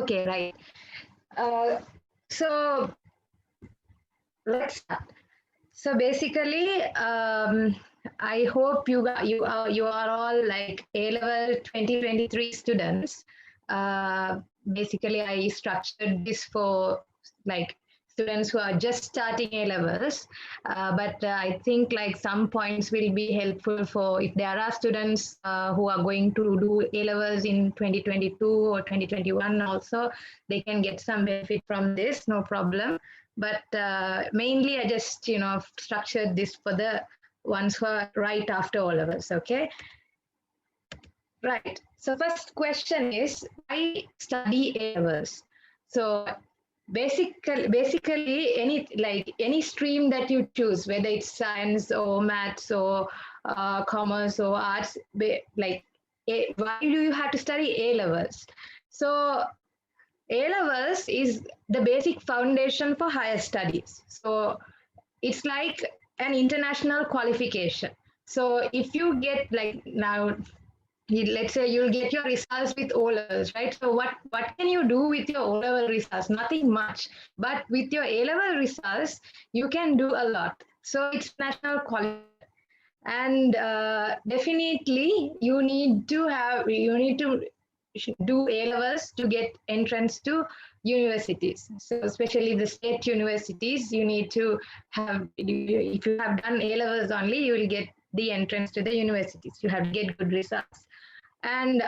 Okay, right. So let's start. So basically, I hope you are all like A-level 2023 students. Basically, I structured this for like students who are just starting A-levels. But I think like some points will be helpful for if there are students who are going to do A-levels in 2022 or 2021 also, they can get some benefit from this, no problem. But mainly I just, structured this for the ones who are right after all of us, okay? Right. So first question is, why study A-levels? So basically any stream that you choose, whether it's science or maths or commerce or arts, why do you have to study A-levels? So A-levels is the basic foundation for higher studies. So it's like an international qualification. So if you get like now, let's say you'll get your results with O-levels, right? So what can you do with your O-level results? Nothing much. But with your A-level results, you can do a lot. So it's national qualification. And definitely you need to do A-levels to get entrance to universities. So especially the state universities, you need to have, if you have done A-levels only, you will get the entrance to the universities. You have to get good results. And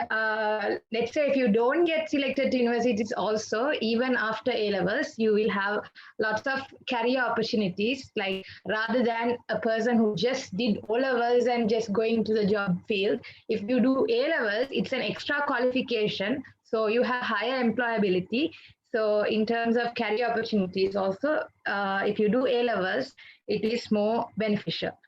let's say if you don't get selected to universities also, even after A-levels, you will have lots of career opportunities. Like rather than a person who just did O-levels and just going to the job field, if you do A-levels, it's an extra qualification. So you have higher employability. So in terms of career opportunities also, if you do A-levels, it is more beneficial.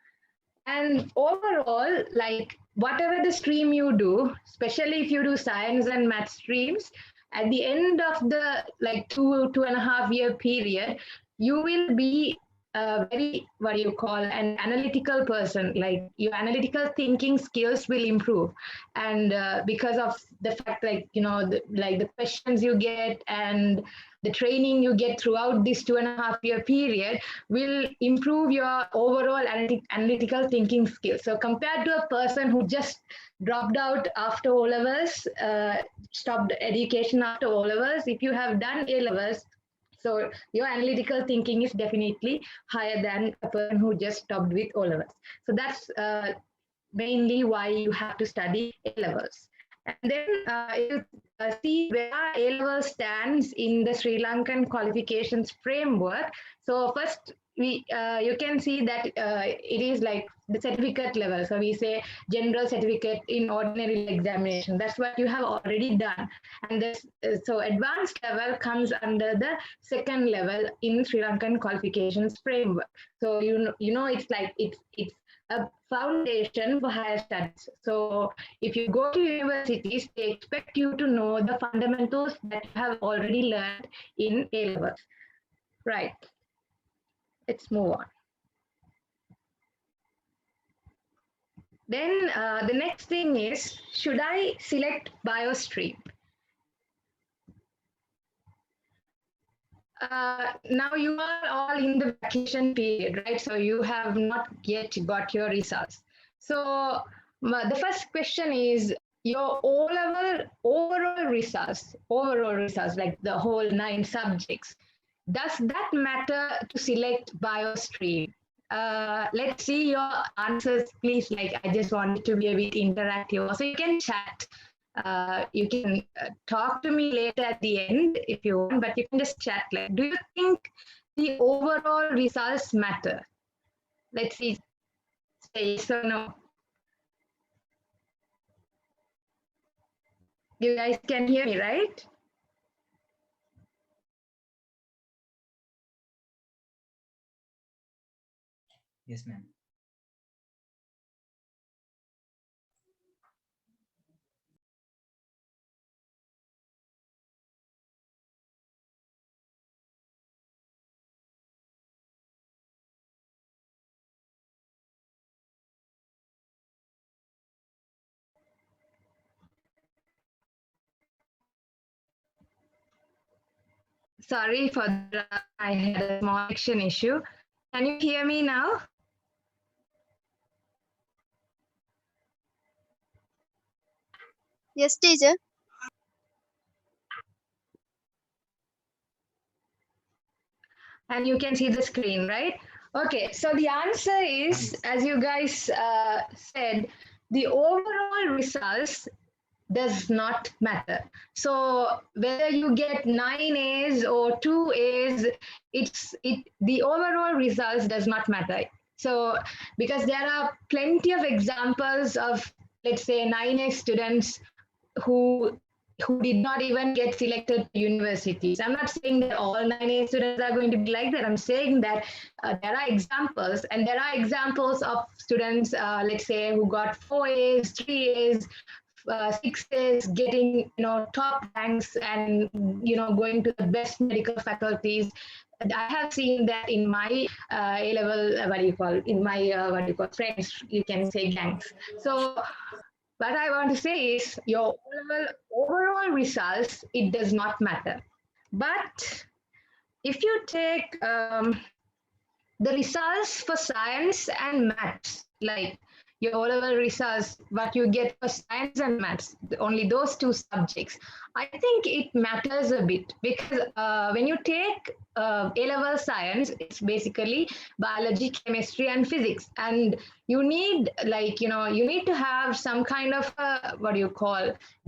And overall, like whatever the stream you do, especially if you do science and math streams, at the end of the like 2.5 year period, you will be a very, what do you call, an analytical person. Like your analytical thinking skills will improve. And because of the fact, like, like the questions you get and the training you get throughout this 2.5 year period will improve your overall analytical thinking skills. So compared to a person who just dropped out after O-levels, stopped education after O-levels, if you have done A-levels, so your analytical thinking is definitely higher than a person who just stopped with O-levels. So that's mainly why you have to study A-levels. And then you see where A-level stands in the Sri Lankan qualifications framework. So first, you can see that it is like the certificate level. So we say general certificate in ordinary examination. That's what you have already done. And this, so advanced level comes under the second level in Sri Lankan qualifications framework. So it's like it's a foundation for higher studies. So if you go to universities, they expect you to know the fundamentals that you have already learned in A-levels. Right. Let's move on. Then the next thing is, should I select bio stream? Now you are all in the vacation period, right? So you have not yet got your results. So the first question is your O-level overall results, like the whole 9 subjects. Does that matter to select bio stream? Let's see your answers, please. Like, I just want it to be a bit interactive. So you can chat. You can talk to me later at the end if you want, but you can just chat. Like, do you think the overall results matter? Let's see, say yes or no. You guys can hear me, right? Yes, ma'am. Sorry for that. I had a small connection issue. Can you hear me now? Yes, teacher. And you can see the screen, right? Okay, so the answer is, as you guys said, the overall results does not matter. So whether you get 9 A's or 2 A's, the overall results does not matter. So because there are plenty of examples of, let's say, 9A students who did not even get selected to universities. I'm not saying that all 9A students are going to be like that. I'm saying that there are examples, and there are examples of students, let's say, who got 4 A's, 3 A's, 6 A's, getting top ranks, and going to the best medical faculties. And I have seen that in my A level, in my friends, you can say gangs. So what I want to say is your overall results, it does not matter. But if you take the results for science and maths, like your O-level results, what you get for science and maths, only those two subjects, I think it matters a bit because when you take A-level science, it's basically biology, chemistry, and physics. And you need you need to have some kind of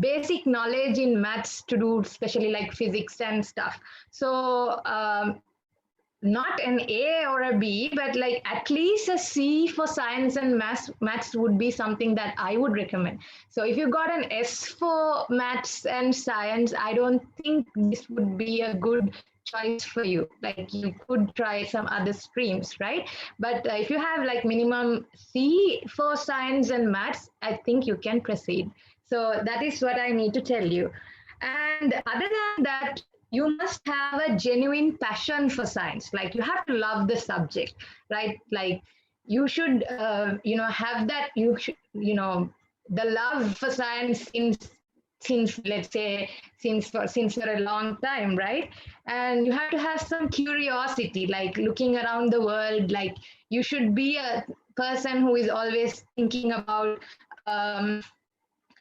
basic knowledge in maths to do, especially like physics and stuff. So not an A or a B, but like at least a C for science and maths would be something that I would recommend. So if you got an S for maths and science, I don't think this would be a good choice for you. Like you could try some other streams, right? But if you have like minimum C for science and maths, I think you can proceed. So that is what I need to tell you. And other than that, you must have a genuine passion for science. Like you have to love the subject, right? Like you should have that. You should the love for science since let's say since for a long time, right? And you have to have some curiosity, like looking around the world. Like you should be a person who is always thinking about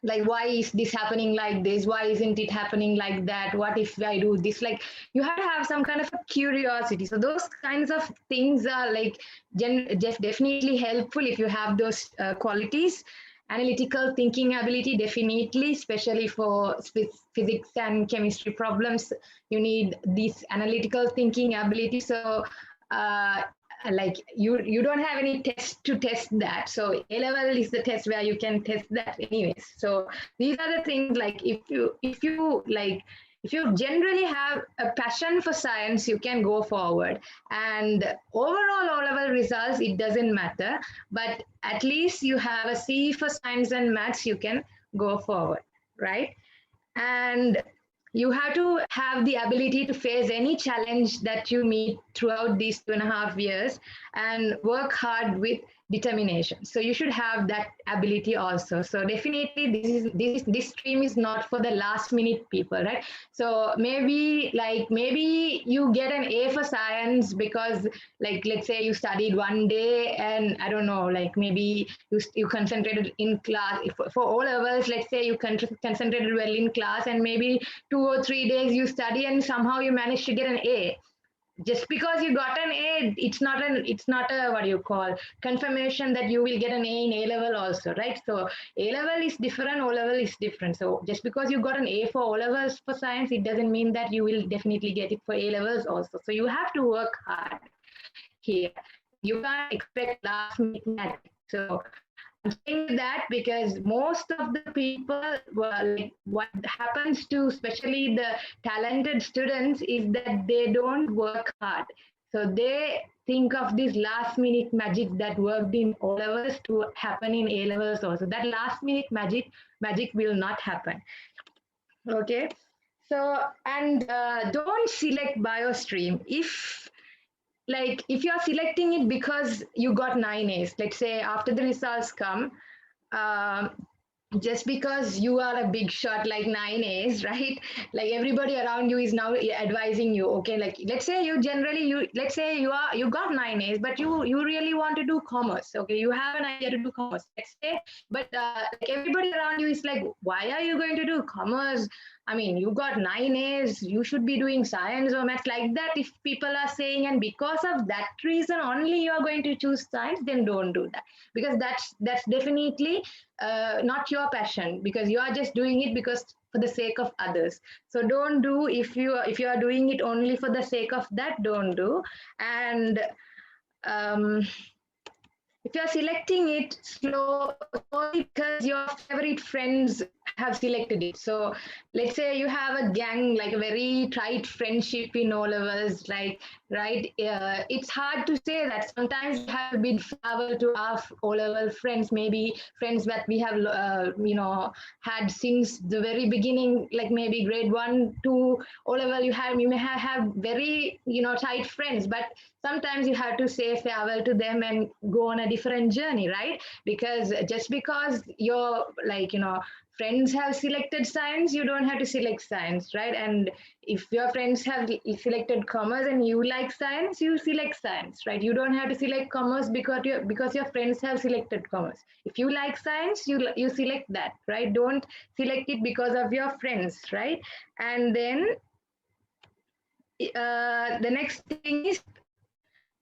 like why is this happening like this, why isn't it happening like that, what if I do this. Like you have to have some kind of a curiosity. So those kinds of things are like just definitely helpful if you have those qualities. Analytical thinking ability, definitely, especially for physics and chemistry problems, you need this analytical thinking ability. So uh, like you don't have any test to test that. So A level is the test where you can test that anyways. So these are the things, like if you generally have a passion for science, you can go forward. And overall O level results, it doesn't matter, but at least you have a C for science and maths, you can go forward, right? And you have to have the ability to face any challenge that you meet throughout these 2.5 years and work hard with determination. So you should have that ability also. So definitely this stream is not for the last minute people, right? So maybe you get an A for science because, like, let's say you studied one day and I don't know, like maybe you concentrated in class. For O levels, let's say you concentrated well in class, and maybe 2 or 3 days you study and somehow you manage to get an A. Just because you got an A, it's not a confirmation that you will get an A in A level also, right? So A level is different, O level is different. So just because you got an A for O levels for science, it doesn't mean that you will definitely get it for A levels also. So you have to work hard here. You can't expect last minute magic. So I'm saying that because most of the people, like what happens to especially the talented students is that they don't work hard. So they think of this last minute magic that worked in O levels to happen in A levels also. That last minute magic will not happen. Okay. So, and don't select bio stream if you're selecting it because you got 9 A's. Let's say after the results come, um, just because you are a big shot like 9As, right? Like everybody around you is now advising you, okay, like let's say let's say you got 9As, but you really want to do commerce, okay, you have an idea to do commerce, let's say, but like everybody around you is like, why are you going to do commerce? I mean, you got 9As, you should be doing science or maths, like that. If people are saying, and because of that reason only you are going to choose science, then don't do that, because that's definitely not your passion, because you are just doing it because for the sake of others. So don't do, if you are doing it only for the sake of that, don't do. And um, if you're selecting it slowly because your favorite friends have selected it. So let's say you have a gang, like a very tight friendship in O levels, like, right? It's hard to say that. Sometimes we have a bit farewell to our O level friends, maybe friends that we have, had since the very beginning, like maybe grade 1 to O level. You may have very, tight friends, but sometimes you have to say farewell to them and go on a different journey, right? Because just because your, like, friends have selected science, you don't have to select science, right? And if your friends have selected commerce and you like science, you select science, right? You don't have to select commerce because your friends have selected commerce. If you like science, you select that, right? Don't select it because of your friends, right? And then the next thing is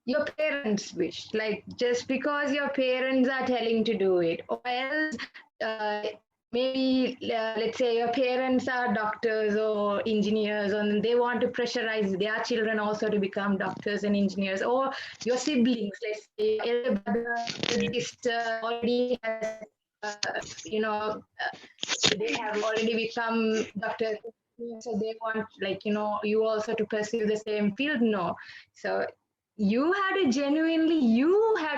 your parents wish, like just because your parents are telling to do it, or else uh, maybe let's say your parents are doctors or engineers and they want to pressurize their children also to become doctors and engineers, or your siblings, let's say your elder brother, elder sister already has they have already become doctors, so they want, like, you also to pursue the same field. No. So you have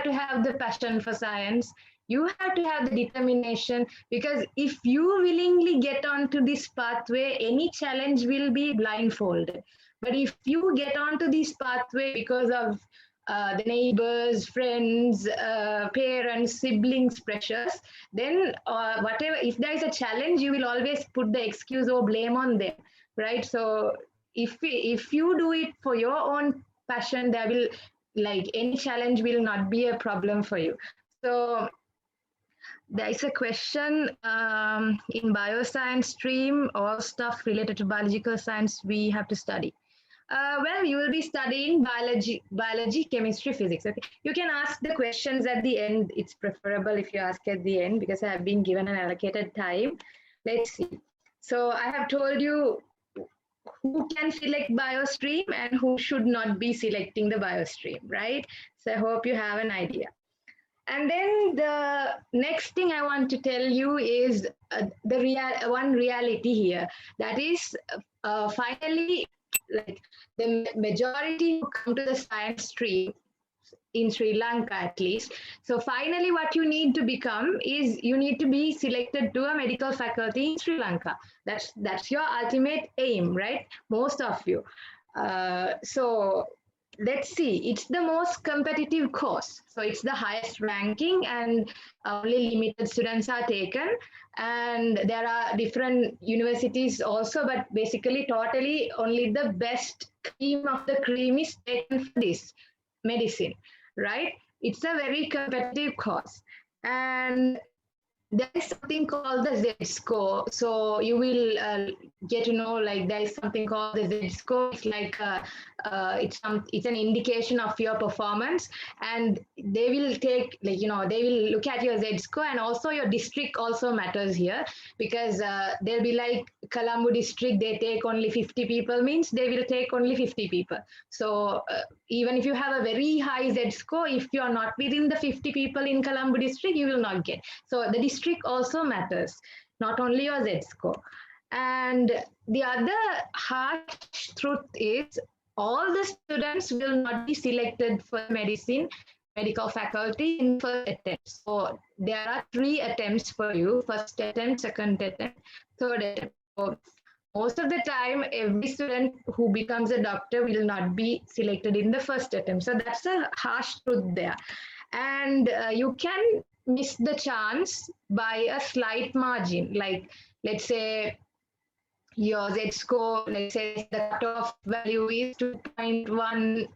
to have the passion for science, you have to have the determination, because if you willingly get onto this pathway, any challenge will be blindfolded. But if you get onto this pathway because of the neighbors, friends, parents, siblings pressures, then whatever, if there is a challenge, you will always put the excuse or blame on them, right? So if you do it for your own passion, there will, like, any challenge will not be a problem for you. So there is a question in bioscience stream, all stuff related to biological science we have to study. Well, you will be studying biology, chemistry, physics. Okay, you can ask the questions at the end. It's preferable if you ask at the end, because I have been given an allocated time. Let's see. So I have told you who can select biostream and who should not be selecting the biostream, right? So I hope you have an idea. And then the next thing I want to tell you is one reality here. That is, finally, like, the majority who come to the science stream in Sri Lanka, at least. So finally, what you need to become is you need to be selected to a medical faculty in Sri Lanka. That's your ultimate aim, right? Most of you. So let's see, it's the most competitive course, so it's the highest ranking, and only limited students are taken, and there are different universities also, but basically totally only the best cream of the cream is taken for this medicine, right? It's a very competitive course, and there is something called the Z score. So you will get to know, like, there is something called the Z score. It's like it's an indication of your performance, and they will take, like, they will look at your Z score, and also your district also matters here, because they'll be like, Colombo district, they take only 50 people, means they will take only 50 people. So even if you have a very high Z score, if you are not within the 50 people in Colombo district, you will not get. So the district also matters, not only your Z score. And the other harsh truth is, all the students will not be selected for medicine medical faculty in first attempt. So there are 3 attempts for you: first attempt, second attempt, third attempt. So most of the time, every student who becomes a doctor will not be selected in the first attempt. So that's a harsh truth there. And you can miss the chance by a slight margin. Like, let's say your Z score, let's say the cutoff value is 2.1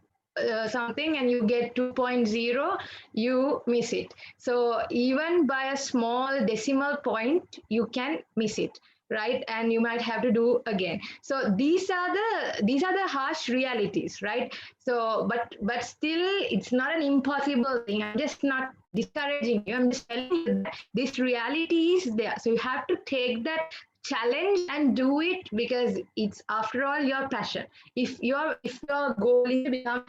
something and you get 2.0, you miss it. So even by a small decimal point, you can miss it, right? And you might have to do again. So these are the harsh realities, right? So but still, it's not an impossible thing. I'm just not discouraging you. I'm just telling you that this reality is there. So you have to take that challenge and do it, because it's, after all, your passion. If your goal is to become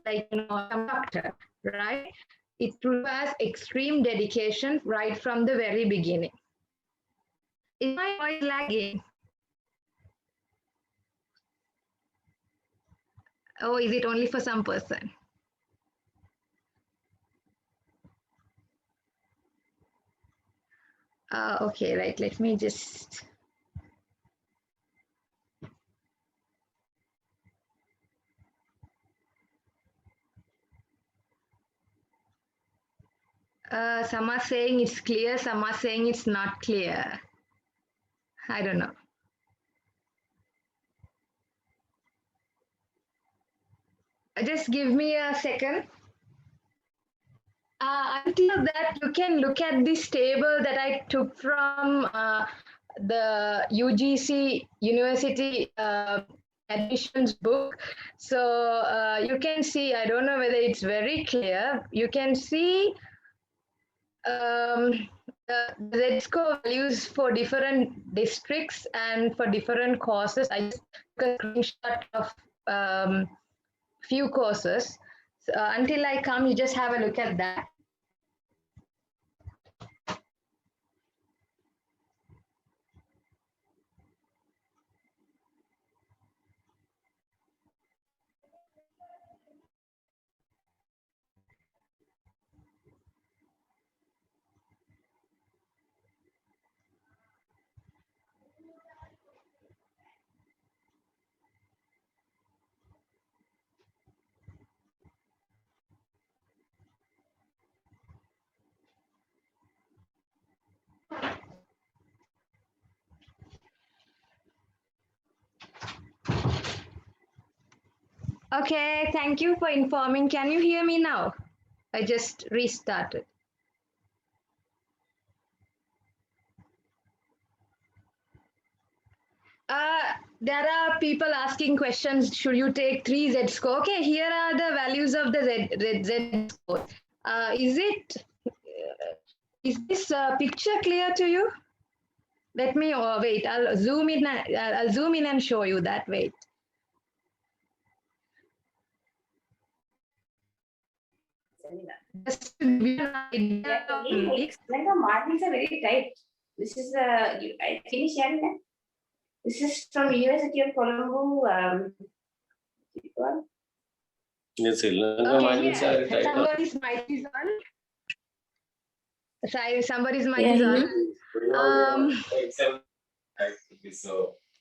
like, a conductor, right, it requires extreme dedication right from the very beginning. Is my voice lagging? Or is it only for some person? Okay, right, let me just... some are saying it's clear, some are saying it's not clear. I don't know. Just give me a second. Until that, you can look at this table that I took from the UGC University admissions book. So you can see, I don't know whether it's very clear, you can see the Z-score values for different districts and for different courses. I just took a screenshot of few courses. So, until I come, you just have a look at that. Okay, thank you for informing. Can you hear me now? I just restarted. There are people asking questions. Should you take 3 Z score? Okay, here are the values of the Z score. Is this picture clear to you? Let me wait. I'll zoom in. I'll zoom in and show you that. Wait. Just to give you an idea of When the margins are very tight. This is I finish sharing that. This is from University of Colombo. Yes, somebody's mic is on. Sorry, somebody's mic is on.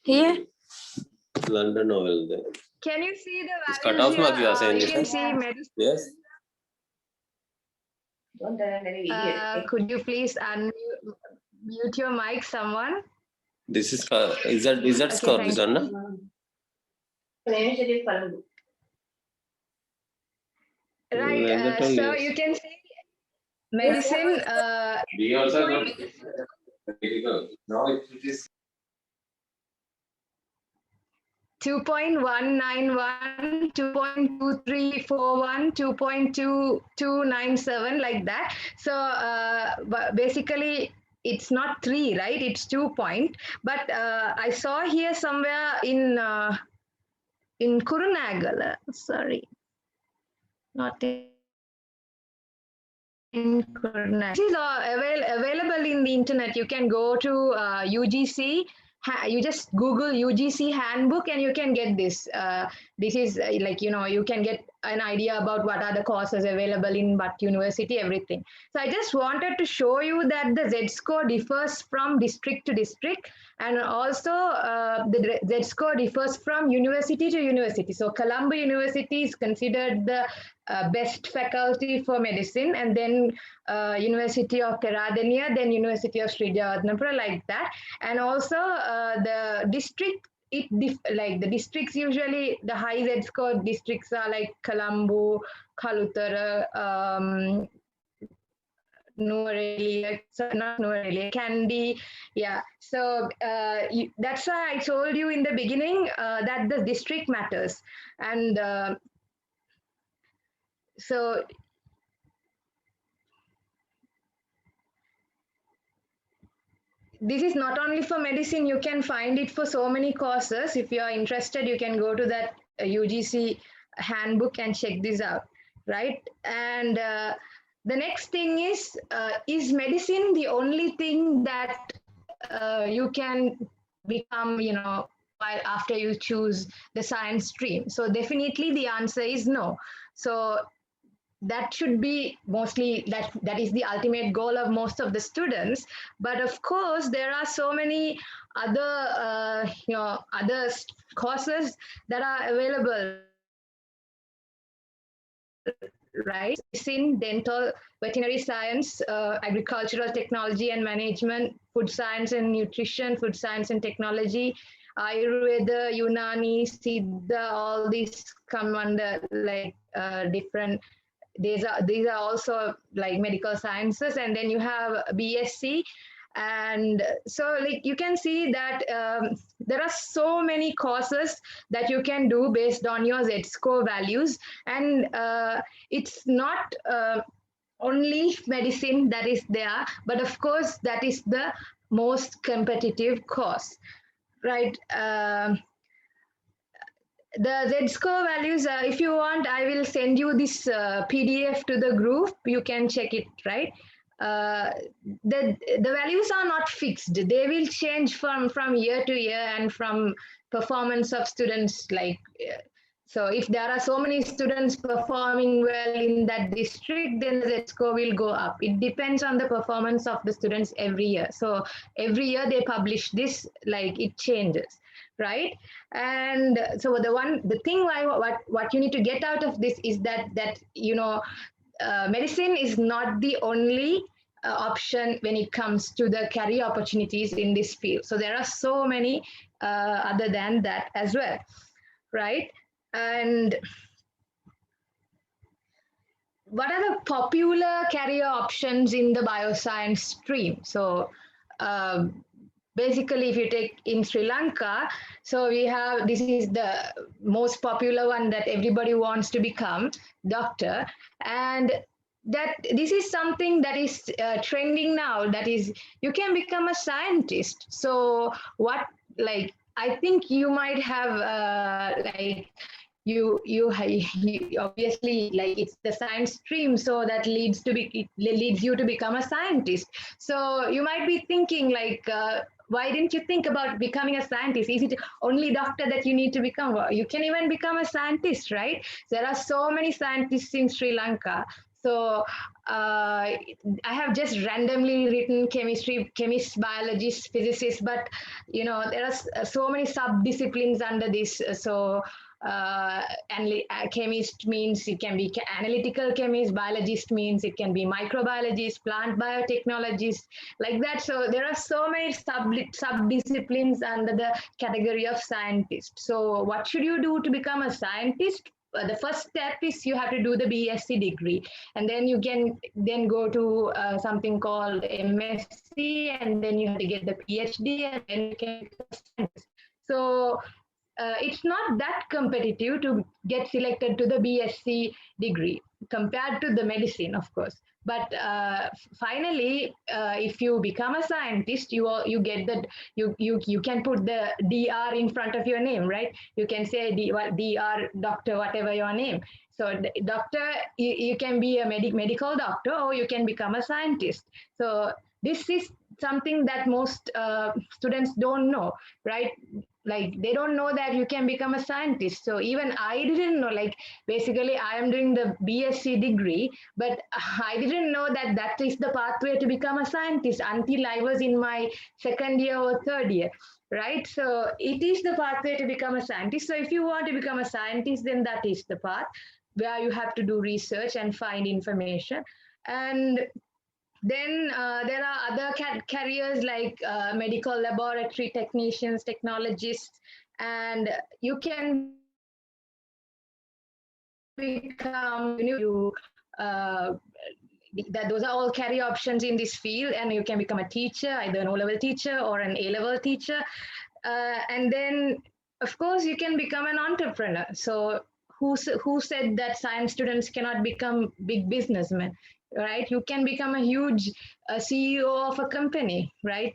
Here. London novel there. Can you see the values Cut off here? you are saying, You can see medicine. Yes. Don't have any video. Could you please unmute your mic, someone? This is that score, this one, no? University of Colombo. Right, so you can see medicine. We also got medical. Now it is 2.191, 2.2341, 2.2297, like that. So basically, it's not 3, right? It's 2 point. But I saw here somewhere in Kurunagala. Sorry, not in Kurunagala. This is available in the internet. You can go to UGC you just Google UGC handbook and you can get this. This is like, you can get an idea about what are the courses available in what university, everything. So I just wanted to show you that the Z-score differs from district to district, and also the Z-score differs from university to university. So Colombo University is considered the best faculty for medicine, and then University of Peradeniya, then University of Sri Jayewardenepura, like that. And also the district, like the districts, usually the high Z-score districts are like Colombo, Kalutara, Nuwara, not Nuwara, Kandy. Yeah, so that's why I told you in the beginning that the district matters. And so this is not only for medicine, you can find it for so many courses. If you are interested, you can go to that UGC handbook and check this out, right? And the next thing is medicine the only thing that you can become, while after you choose the science stream? So definitely the answer is no. So that should be mostly, that is the ultimate goal of most of the students. But of course, there are so many other, other courses that are available, right? Medicine, dental, veterinary science, agricultural technology and management, food science and nutrition, food science and technology, Ayurveda, Unani, Siddha, all these come under like different. These are also like medical sciences, and then you have B.SC. And so like you can see that there are so many courses that you can do based on your Z-score values. And it's not only medicine that is there, but of course that is the most competitive course, right? The Z-score values, if you want, I will send you this PDF to the group. You can check it, right? The values are not fixed. They will change from year to year and from performance of students. Like, so if there are so many students performing well in that district, then the Z-score will go up. It depends on the performance of the students every year. So every year they publish this, like it changes, right? And so the thing what you need to get out of this is that medicine is not the only option when it comes to the career opportunities in this field. So there are so many other than that as well, right? And what are the popular career options in the bioscience stream? So basically, if you take in Sri Lanka, so we have, this is the most popular one that everybody wants to become, doctor. And that this is something that is trending now, that is, you can become a scientist. So what, like, I think you might have like, you obviously, like, it's the science stream, so that leads you to become a scientist. So you might be thinking like, why didn't you think about becoming a scientist? Is it only doctor that you need to become? You can even become a scientist, right? There are so many scientists in Sri Lanka. So I have just randomly written chemistry, chemists, biologists, physicists, but there are so many sub-disciplines under this. So chemist means it can be analytical chemist, biologist means it can be microbiologist, plant biotechnologist, like that. So there are so many sub-disciplines under the category of scientist. So what should you do to become a scientist? The first step is you have to do the B.SC degree, and then you can then go to something called MFC, and then you have to get the PhD, and then you can become a scientist. So it's not that competitive to get selected to the B.SC degree compared to the medicine, of course. But finally, if you become a scientist, you get that you can put the DR in front of your name, right? You can say DR doctor, whatever your name. So doctor, you can be a medical doctor, or you can become a scientist. So this is something that most students don't know, right? Like they don't know that you can become a scientist. So even I didn't know, like basically I am doing the B.SC degree, but I didn't know that that is the pathway to become a scientist until I was in my second year or third year, right? So it is the pathway to become a scientist. So if you want to become a scientist, then that is the path where you have to do research and find information. And then there are other careers like medical laboratory technicians, technologists, and you can become that those are all career options in this field, and you can become a teacher, either an O-level teacher or an A-level teacher. And then, of course, you can become an entrepreneur. So who said that science students cannot become big businessmen, right? You can become a huge CEO of a company, right?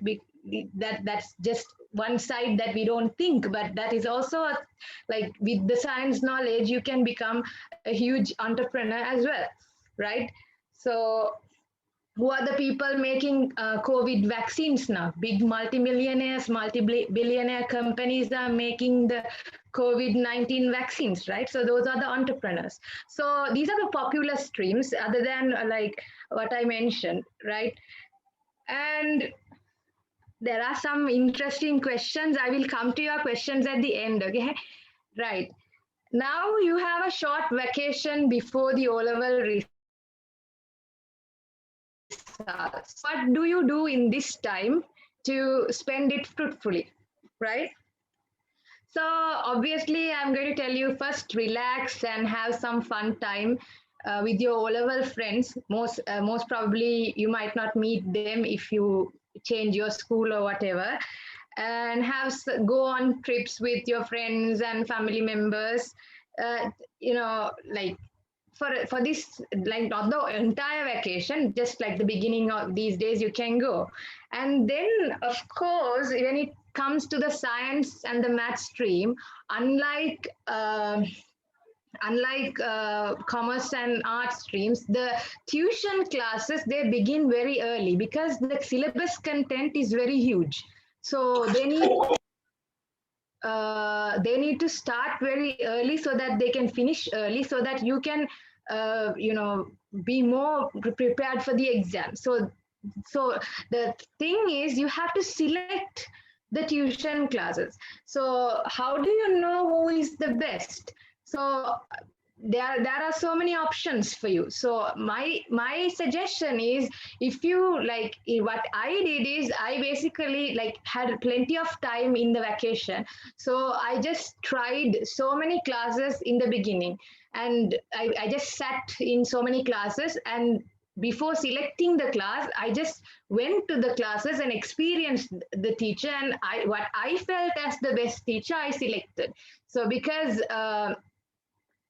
That's just one side that we don't think, but that is also like with the science knowledge, you can become a huge entrepreneur as well, right? So who are the people making COVID vaccines now? Big multimillionaires, multi-billionaire companies are making the COVID-19 vaccines, right? So those are the entrepreneurs. So these are the popular streams other than like what I mentioned, right? And there are some interesting questions. I will come to your questions at the end, okay? Right. Now you have a short vacation before the O-level results. What do you do in this time to spend it fruitfully, right? So obviously, I'm going to tell you first, relax and have some fun time with your O-level friends. Most probably, you might not meet them if you change your school or whatever, and go on trips with your friends and family members. Like for this, like not the entire vacation, just like the beginning of these days you can go. And then of course when it comes to the science and the math stream, unlike commerce and art streams, the tuition classes, they begin very early because the syllabus content is very huge. So they need to start very early so that they can finish early, so that you can be more prepared for the exam. So the thing is, you have to select the tuition classes. So how do you know who is the best? So there are so many options for you. So my suggestion is, if you like, what I did is I basically like had plenty of time in the vacation, so I just tried so many classes in the beginning, and I just sat in so many classes, and before selecting the class, I just went to the classes and experienced the teacher, and what I felt as the best teacher, I selected. So because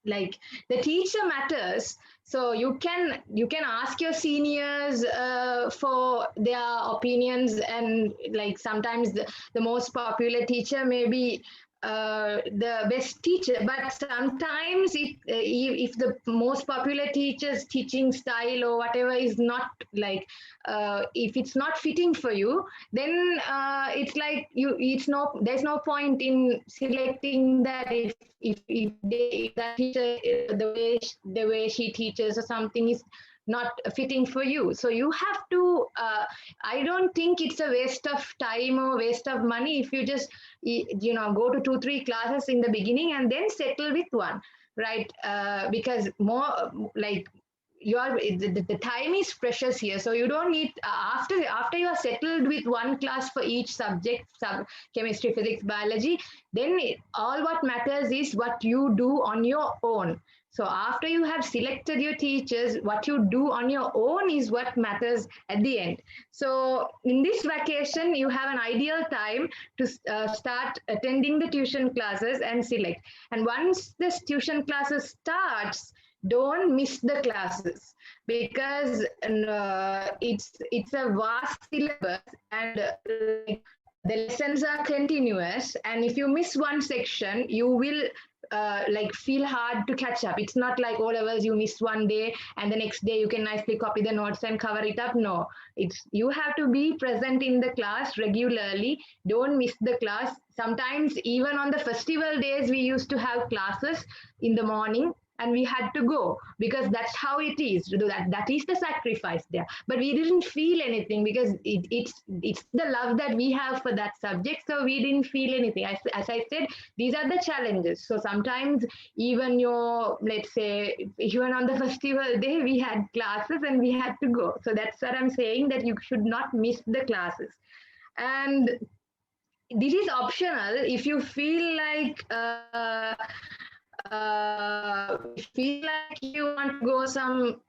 like the teacher matters, so you can ask your seniors for their opinions, and like sometimes the most popular teacher may be the best teacher, but sometimes if the most popular teacher's teaching style or whatever is not like if it's not fitting for you, then it's like there's no point in selecting that if that teacher, the way she teaches or something is not fitting for you. So you have to I don't think it's a waste of time or waste of money if you just go to 2-3 classes in the beginning and then settle with one, right? Because more like the time is precious here, so you don't need after you are settled with one class for each subject, chemistry, physics, biology, then all what matters is what you do on your own. So after you have selected your teachers, what you do on your own is what matters at the end. So in this vacation, you have an ideal time to start attending the tuition classes and select. And once this tuition classes starts, don't miss the classes, because it's a vast syllabus, and the lessons are continuous, and if you miss one section, you will like feel hard to catch up. It's not like O levels you miss one day and the next day you can nicely copy the notes and cover it up. No, it's you have to be present in the class regularly. Don't miss the class. Sometimes even on the festival days we used to have classes in the morning and we had to go because that's how it is. That is the sacrifice there. But we didn't feel anything because it's the love that we have for that subject. So we didn't feel anything. As I said, these are the challenges. So sometimes even let's say, even on the festival day, we had classes and we had to go. So that's what I'm saying, that you should not miss the classes. And this is optional if you feel like you want to go some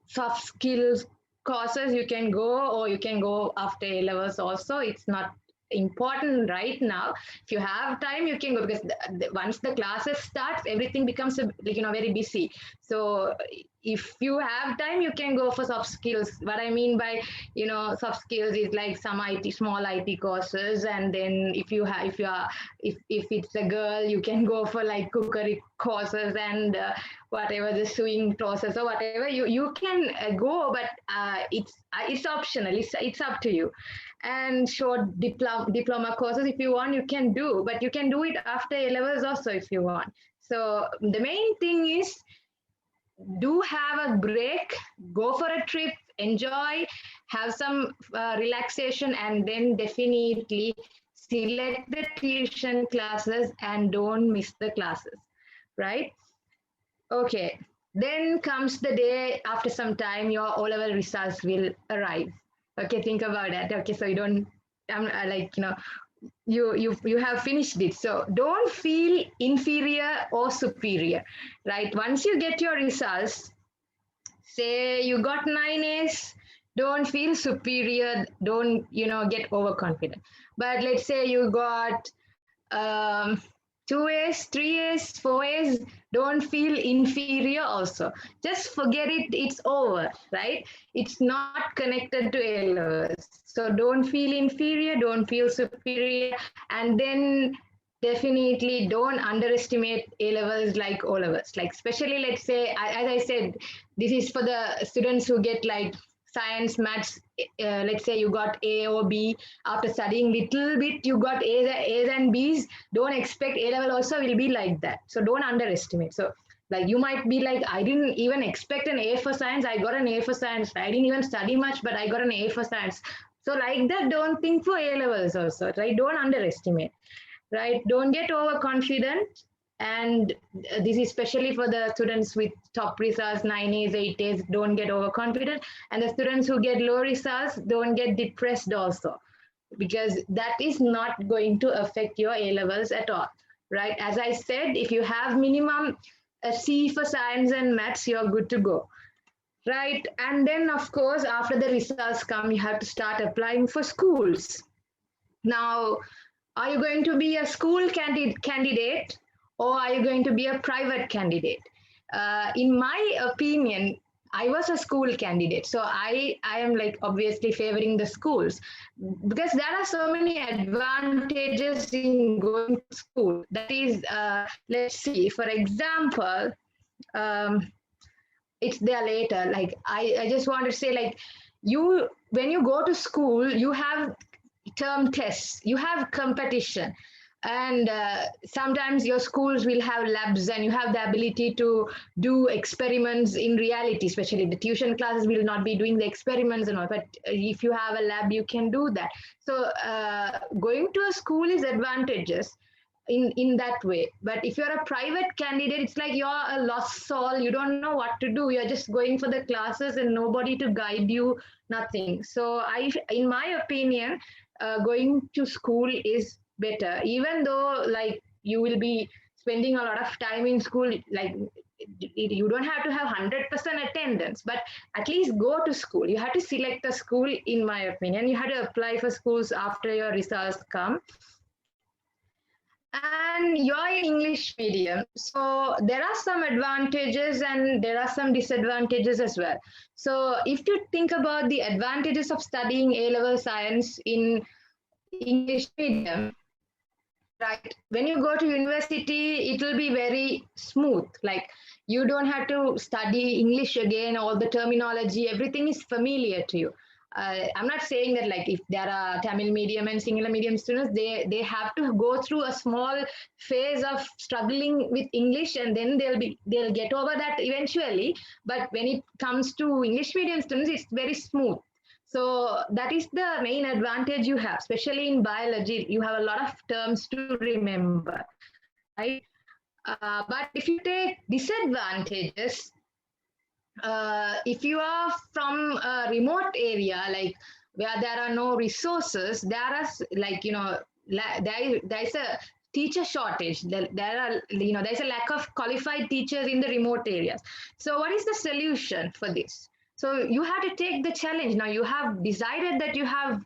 soft skills courses, you can go, or you can go after A levels also. It's not important right now. If you have time, you can go, because once the classes starts, everything becomes very busy. So if you have time, you can go for soft skills. What I mean by soft skills is like some small IT courses, and then if it's a girl, you can go for like cookery courses and whatever, the sewing courses or whatever. You can go, but it's optional. It's up to you. And short diploma courses, if you want, you can do, but you can do it after A levels also if you want. So the main thing is, do have a break, go for a trip, enjoy, have some relaxation, and then definitely select the tuition classes and don't miss the classes, right? Okay, then comes the day, after some time, your O-level results will arrive. Okay, think about that. Okay, so you don't, you have finished it. So don't feel inferior or superior, right? Once you get your results, say you got 9 A's, don't feel superior. Don't, get overconfident. But let's say you got 2 A's, 3 A's, 4 A's, don't feel inferior also. Just forget it, it's over, right? It's not connected to A levels. So don't feel inferior, don't feel superior, and then definitely don't underestimate A levels like O levels. Like, especially, let's say, as I said, this is for the students who get like science, maths, let's say you got A or B. After studying little bit, you got A's and B's. Don't expect A level also will be like that. So don't underestimate. So like you might be like, I didn't even expect an A for science. I got an A for science. I didn't even study much, but I got an A for science. So like that, don't think for A levels also, right? Don't underestimate, right? Don't get overconfident. And this is especially for the students with top results, 9 A's, 8 A's, don't get overconfident. And the students who get low results, don't get depressed also, because that is not going to affect your A levels at all, right? As I said, if you have minimum a C for science and maths, you're good to go, right? And then, of course, after the results come, you have to start applying for schools. Now, are you going to be a school candidate, or are you going to be a private candidate? In my opinion, I was a school candidate. So I am like obviously favoring the schools, because there are so many advantages in going to school. That is, let's see, for example, it's there later. Like I just want to say, like, when you go to school, you have term tests, you have competition, and sometimes your schools will have labs, and you have the ability to do experiments in reality. Especially the tuition classes will not be doing the experiments and all, but if you have a lab, you can do that. So going to a school is advantageous in that way. But if you're a private candidate, it's like you're a lost soul. You don't know what to do. You're just going for the classes and nobody to guide you, nothing. So in my opinion, going to school is better, even though like you will be spending a lot of time in school. Like you don't have to have 100% attendance, but at least go to school. You have to select a school, in my opinion. You have to apply for schools after your results come. And you're in English medium, so there are some advantages and there are some disadvantages as well. So if you think about the advantages of studying A-level science in English medium, right? When you go to university, it will be very smooth. Like you don't have to study English again, all the terminology, everything is familiar to you. I'm not saying that like if there are Tamil medium and Sinhala medium students, they have to go through a small phase of struggling with English, and then they'll get over that eventually. But when it comes to English medium students, it's very smooth. So that is the main advantage you have, especially in biology. You have a lot of terms to remember, right? But if you take disadvantages, if you are from a remote area, like where there are no resources, there is like, there is a teacher shortage. There are, there's a lack of qualified teachers in the remote areas. So what is the solution for this? So you have to take the challenge. Now you have decided that you have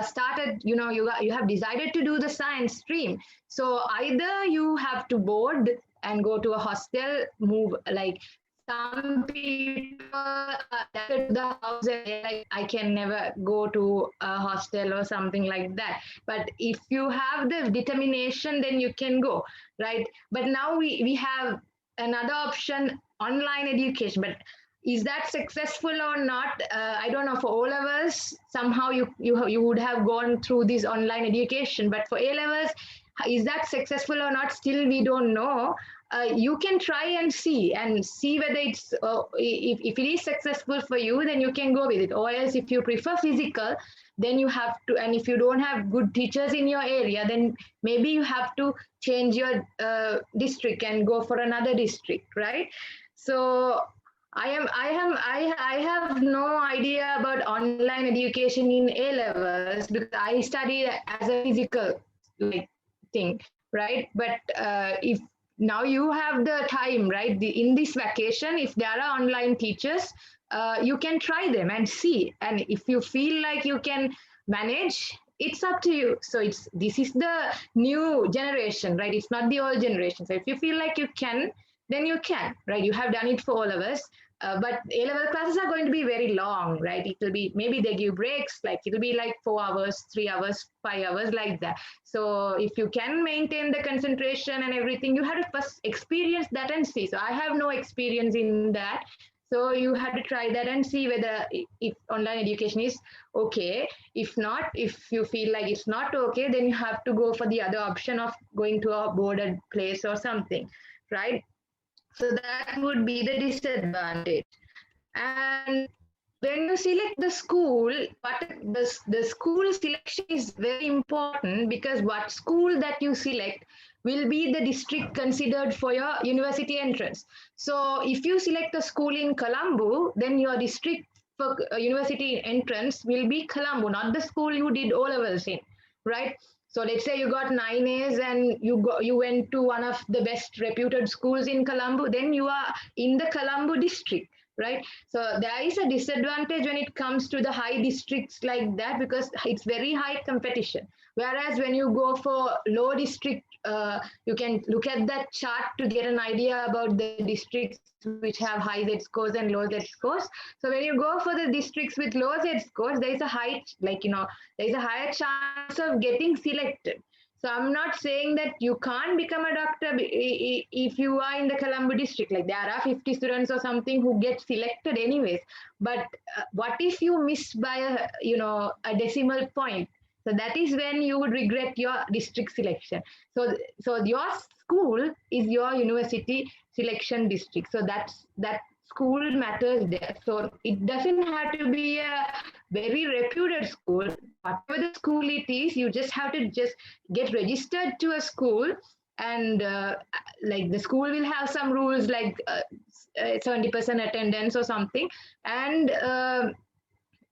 started, you have decided to do the science stream. So either you have to board and go to a hostel, move like some people to the house and they're like, I can never go to a hostel or something like that. But if you have the determination, then you can go, right? But now we have another option, online education. But is that successful or not? I don't know. For O levels, somehow you would have gone through this online education, but for A levels, is that successful or not? Still, we don't know. You can try and see whether it's if it is successful for you, then you can go with it. Or else, if you prefer physical, then you have to. And if you don't have good teachers in your area, then maybe you have to change your district and go for another district, right? So I have no idea about online education in A levels because I studied as a physical like thing, right? But if now you have the time, right? In this vacation, if there are online teachers, you can try them and see. And if you feel like you can manage, it's up to you. So this is the new generation, right? It's not the old generation. So if you feel like you can, then you can, right? You have done it for all of us. But A-level classes are going to be very long, right? It will be, maybe they give breaks, like it'll be like 4 hours, 3 hours, 5 hours, like that. So if you can maintain the concentration and everything, you have to first experience that and see. So I have no experience in that. So you have to try that and see whether if online education is okay. If not, if you feel like it's not okay, then you have to go for the other option of going to a boarded place or something, right? So that would be the disadvantage. And when you select the school, but the school selection is very important because what school that you select will be the district considered for your university entrance. So if you select a school in Colombo, then your district for university entrance will be Colombo, not the school you did O-levels in, right? So let's say you got 9 A's and you went to one of the best reputed schools in Colombo, then you are in the Colombo district, right? So there is a disadvantage when it comes to the high districts like that because it's very high competition. Whereas when you go for low district, you can look at that chart to get an idea about the districts which have high Z scores and low Z scores. So when you go for the districts with low Z scores, there is a high, there is a higher chance of getting selected. So I'm not saying that you can't become a doctor if you are in the Colombo district. Like there are 50 students or something who get selected anyways. But what if you miss by a decimal point? So that is when you would regret your district selection. So your school is your university selection district. So that school matters there. So it doesn't have to be a very reputed school. Whatever the school it is, you just have to just get registered to a school, and like the school will have some rules like 70% attendance or something, and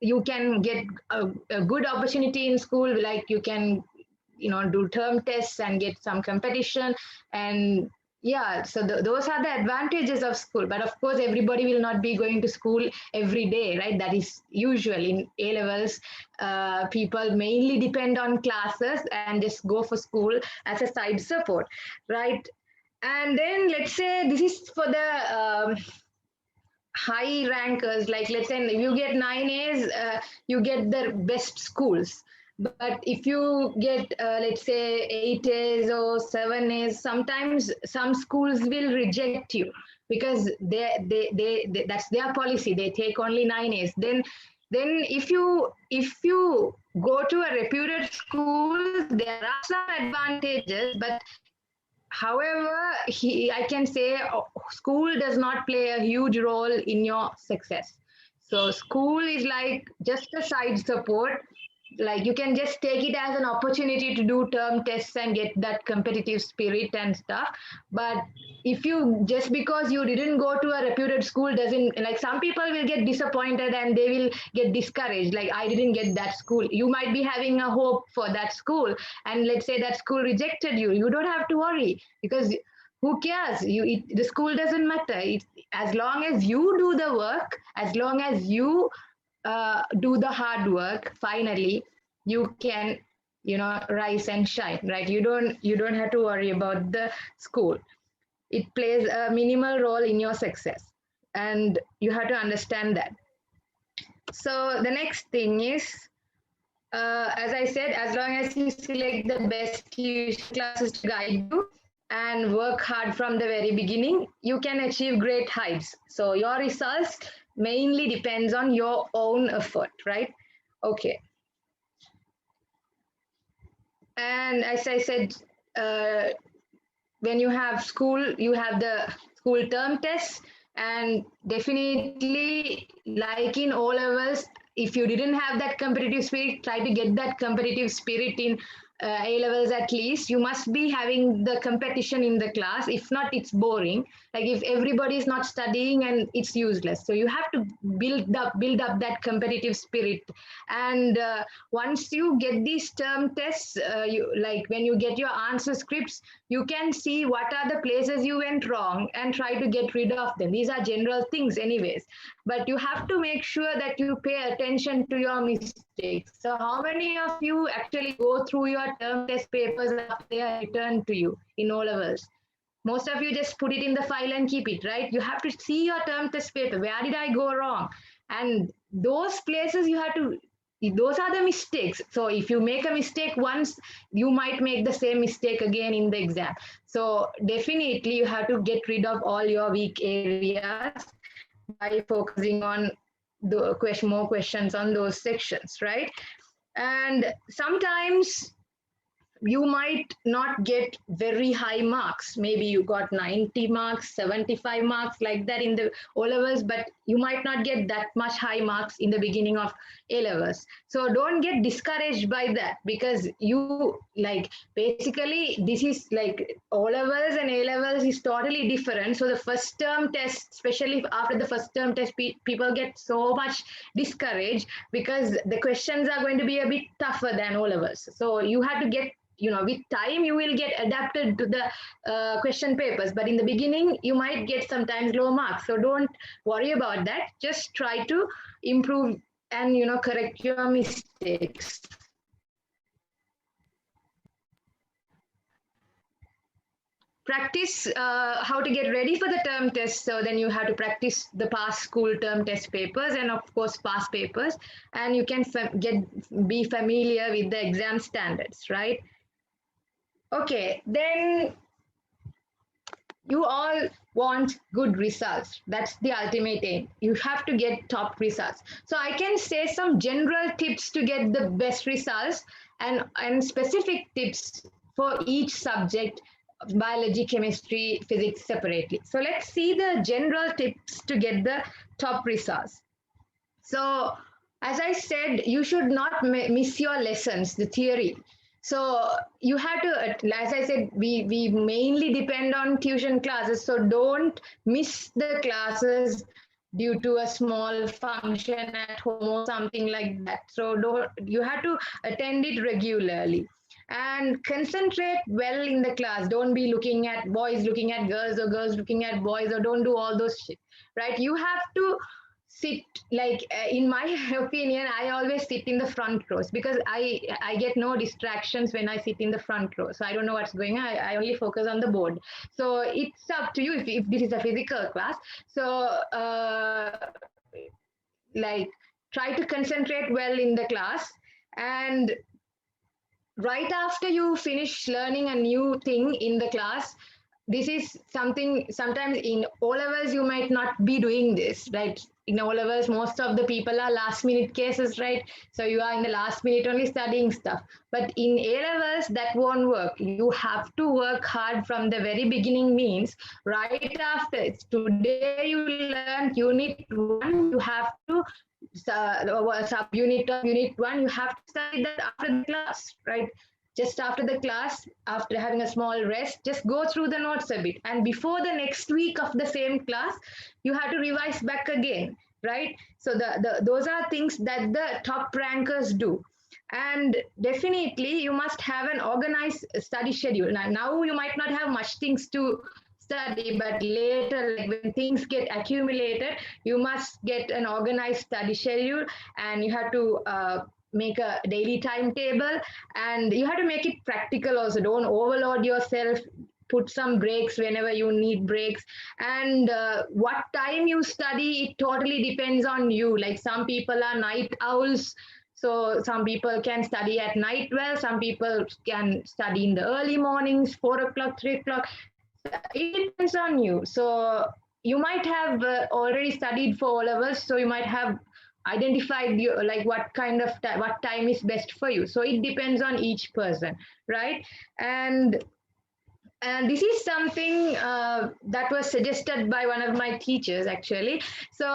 you can get a good opportunity in school, like you can do term tests and get some competition. And yeah, so those are the advantages of school. But of course everybody will not be going to school every day, right? That is usual in A levels. People mainly depend on classes and just go for school as a side support, right? And then let's say this is for the high rankers, like let's say you get 9 A's, you get the best schools. But if you get, let's say, 8As or 7As, sometimes some schools will reject you because they that's their policy. They take only 9As. Then if you go to a reputed school, there are some advantages, but however, I can say school does not play a huge role in your success. So school is like just a side support. Like you can just take it as an opportunity to do term tests and get that competitive spirit and stuff. But if you just because you didn't go to a reputed school doesn't, like, some people will get disappointed and they will get discouraged, like, I didn't get that school. You might be having a hope for that school, and let's say that school rejected you. You don't have to worry, because who cares? The school doesn't matter. As long as you do the work, as long as you do the hard work, finally you can, rise and shine, right? You don't have to worry about the school. It plays a minimal role in your success, and you have to understand that. So the next thing is, as I said, as long as you select the best tuition classes to guide you and work hard from the very beginning, you can achieve great heights. So your results mainly depends on your own effort, right? Okay. And as I said, when you have school, you have the school term tests, and definitely, like in O levels, if you didn't have that competitive spirit, try to get that competitive spirit in A levels at least. You must be having the competition in the class. If not, it's boring. Like if everybody is not studying, and it's useless. So you have to build up that competitive spirit. And once you get these term tests, like when you get your answer scripts, you can see what are the places you went wrong and try to get rid of them. These are general things anyways, but you have to make sure that you pay attention to your mistakes. So how many of you actually go through your term test papers after they are returned to you in O levels? Most of you just put it in the file and keep it, right? You have to see your term test paper. Where did I go wrong? And those places you have to, those are the mistakes. So if you make a mistake once, you might make the same mistake again in the exam. So definitely you have to get rid of all your weak areas by focusing on the more questions on those sections, right? And sometimes you might not get very high marks. Maybe you got 90 marks, 75 marks, like that in the O levels, but you might not get that much high marks in the beginning of A levels. So don't get discouraged by that, because you, like, basically this is like O levels and A levels is totally different. So the first term test, especially after the first term test, people get so much discouraged because the questions are going to be a bit tougher than O levels. So you have to get, with time you will get adapted to the question papers, but in the beginning you might get sometimes low marks. So don't worry about that. Just try to improve and correct your mistakes. Practice how to get ready for the term test. So then you have to practice the past school term test papers and of course past papers, and you can be familiar with the exam standards, right? Okay, then you all want good results. That's the ultimate aim. You have to get top results. So I can say some general tips to get the best results, and specific tips for each subject, biology, chemistry, physics separately. So let's see the general tips to get the top results. So as I said, you should not miss your lessons, the theory. So you have to, as I said, we mainly depend on tuition classes. So don't miss the classes due to a small function at home or something like that. So you have to attend it regularly and concentrate well in the class. Don't be looking at boys looking at girls or girls looking at boys, or don't do all those shit, right? You have to sit, like, in my opinion, I always sit in the front rows because I get no distractions when I sit in the front row. So I don't know what's going on. I only focus on the board. So it's up to you if this is a physical class. So like, try to concentrate well in the class, and right after you finish learning a new thing in the class, this is something sometimes in O levels you might not be doing this, right? In O levels, most of the people are last minute cases, right? So you are in the last minute only studying stuff. But in A levels, that won't work. You have to work hard from the very beginning, means right after today you learned unit one, you have to sub unit of unit one, you have to study that after the class, right? Just after the class, after having a small rest, just go through the notes a bit. And before the next week of the same class, you have to revise back again, right? So those are things that the top rankers do. And definitely, you must have an organized study schedule. Now you might not have much things to study, but later, like when things get accumulated, you must get an organized study schedule, and you have to make a daily timetable, and you have to make it practical also. Don't overload yourself. Put some breaks whenever you need breaks. And what time you study, it totally depends on you. Like some people are night owls, so some people can study at night well, some people can study in the early mornings, 4 o'clock, 3 o'clock. It depends on you. So you might have already studied for O levels, so you might have identified like what kind of what time is best for you. So it depends on each person, right? And this is something that was suggested by one of my teachers actually. So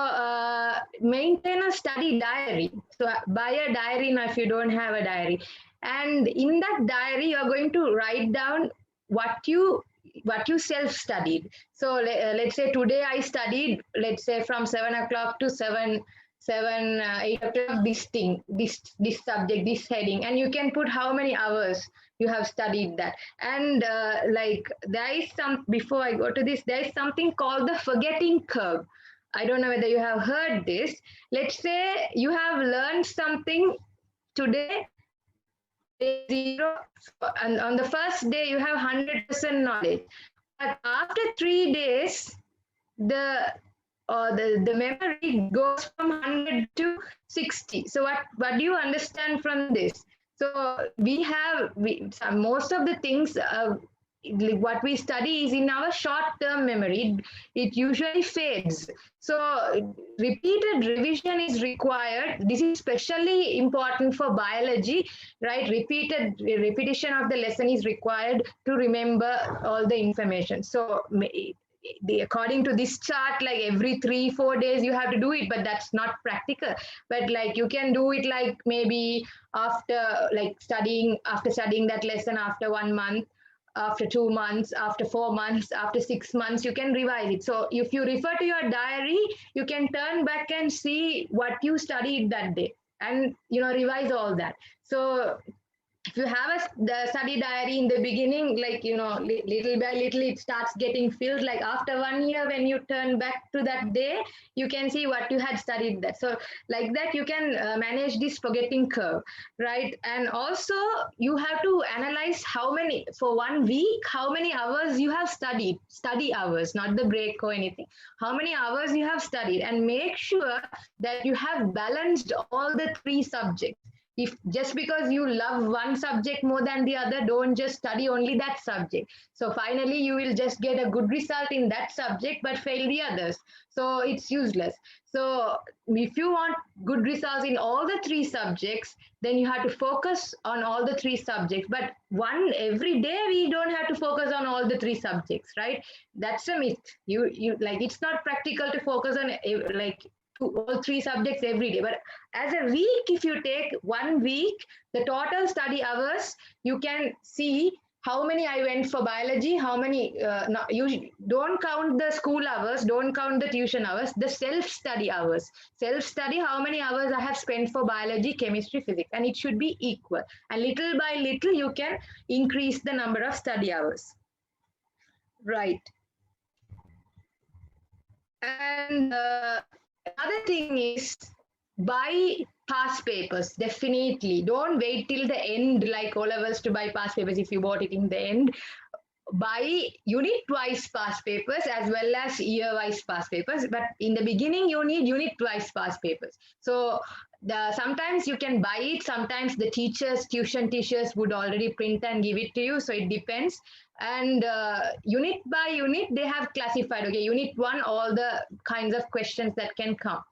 maintain a study diary. So buy a diary now if you don't have a diary, and in that diary you're going to write down what you self studied. So let's say today I studied, let's say from 7 o'clock to 8 o'clock, this thing, this subject, this heading, and you can put how many hours you have studied that. And like there is some, before I go to this, there is something called the forgetting curve. I don't know whether you have heard this. Let's say you have learned something today, day 0, and on the first day you have 100% knowledge, but after 3 days the memory goes from 100 to 60. So what do you understand from this? So most of the things what we study is in our short-term memory. It usually fades. So repeated revision is required. This is especially important for biology, right? Repetition of the lesson is required to remember all the information. So according to this chart, like every 3-4 days you have to do it, but that's not practical. But like you can do it like maybe after studying that lesson after 1 month, after 2 months, after 4 months, after 6 months, you can revise it. So if you refer to your diary, you can turn back and see what you studied that day, and revise all that. So if you have the study diary in the beginning, like little by little it starts getting filled. Like after 1 year, when you turn back to that day, you can see what you had studied that. So like that you can manage this forgetting curve, right? And also you have to analyze for 1 week how many hours you have studied, study hours, not the break or anything, how many hours you have studied, and make sure that you have balanced all the 3 subjects. If just because you love one subject more than the other, don't just study only that subject. So finally you will just get a good result in that subject but fail the others, so it's useless. So if you want good results in all the 3 subjects, then you have to focus on all the 3 subjects. But every day we don't have to focus on all the 3 subjects, right? That's a myth. You like, it's not practical to focus on all 3 subjects every day. But as a week, if you take 1 week, the total study hours, you can see how many I went for biology, how many, you don't count the school hours, don't count the tuition hours, the self-study hours. Self-study, how many hours I have spent for biology, chemistry, physics, and it should be equal. And little by little, you can increase the number of study hours. Right. And another thing is, buy past papers. Definitely don't wait till the end like O levels to buy past papers. If you bought it in the end, buy unit-wise past papers as well as year-wise past papers. But in the beginning, you need unit-wise past papers. So sometimes you can buy it. Sometimes the tuition teachers would already print and give it to you. So it depends. And unit by unit, they have classified. Okay, unit 1, all the kinds of questions that can come.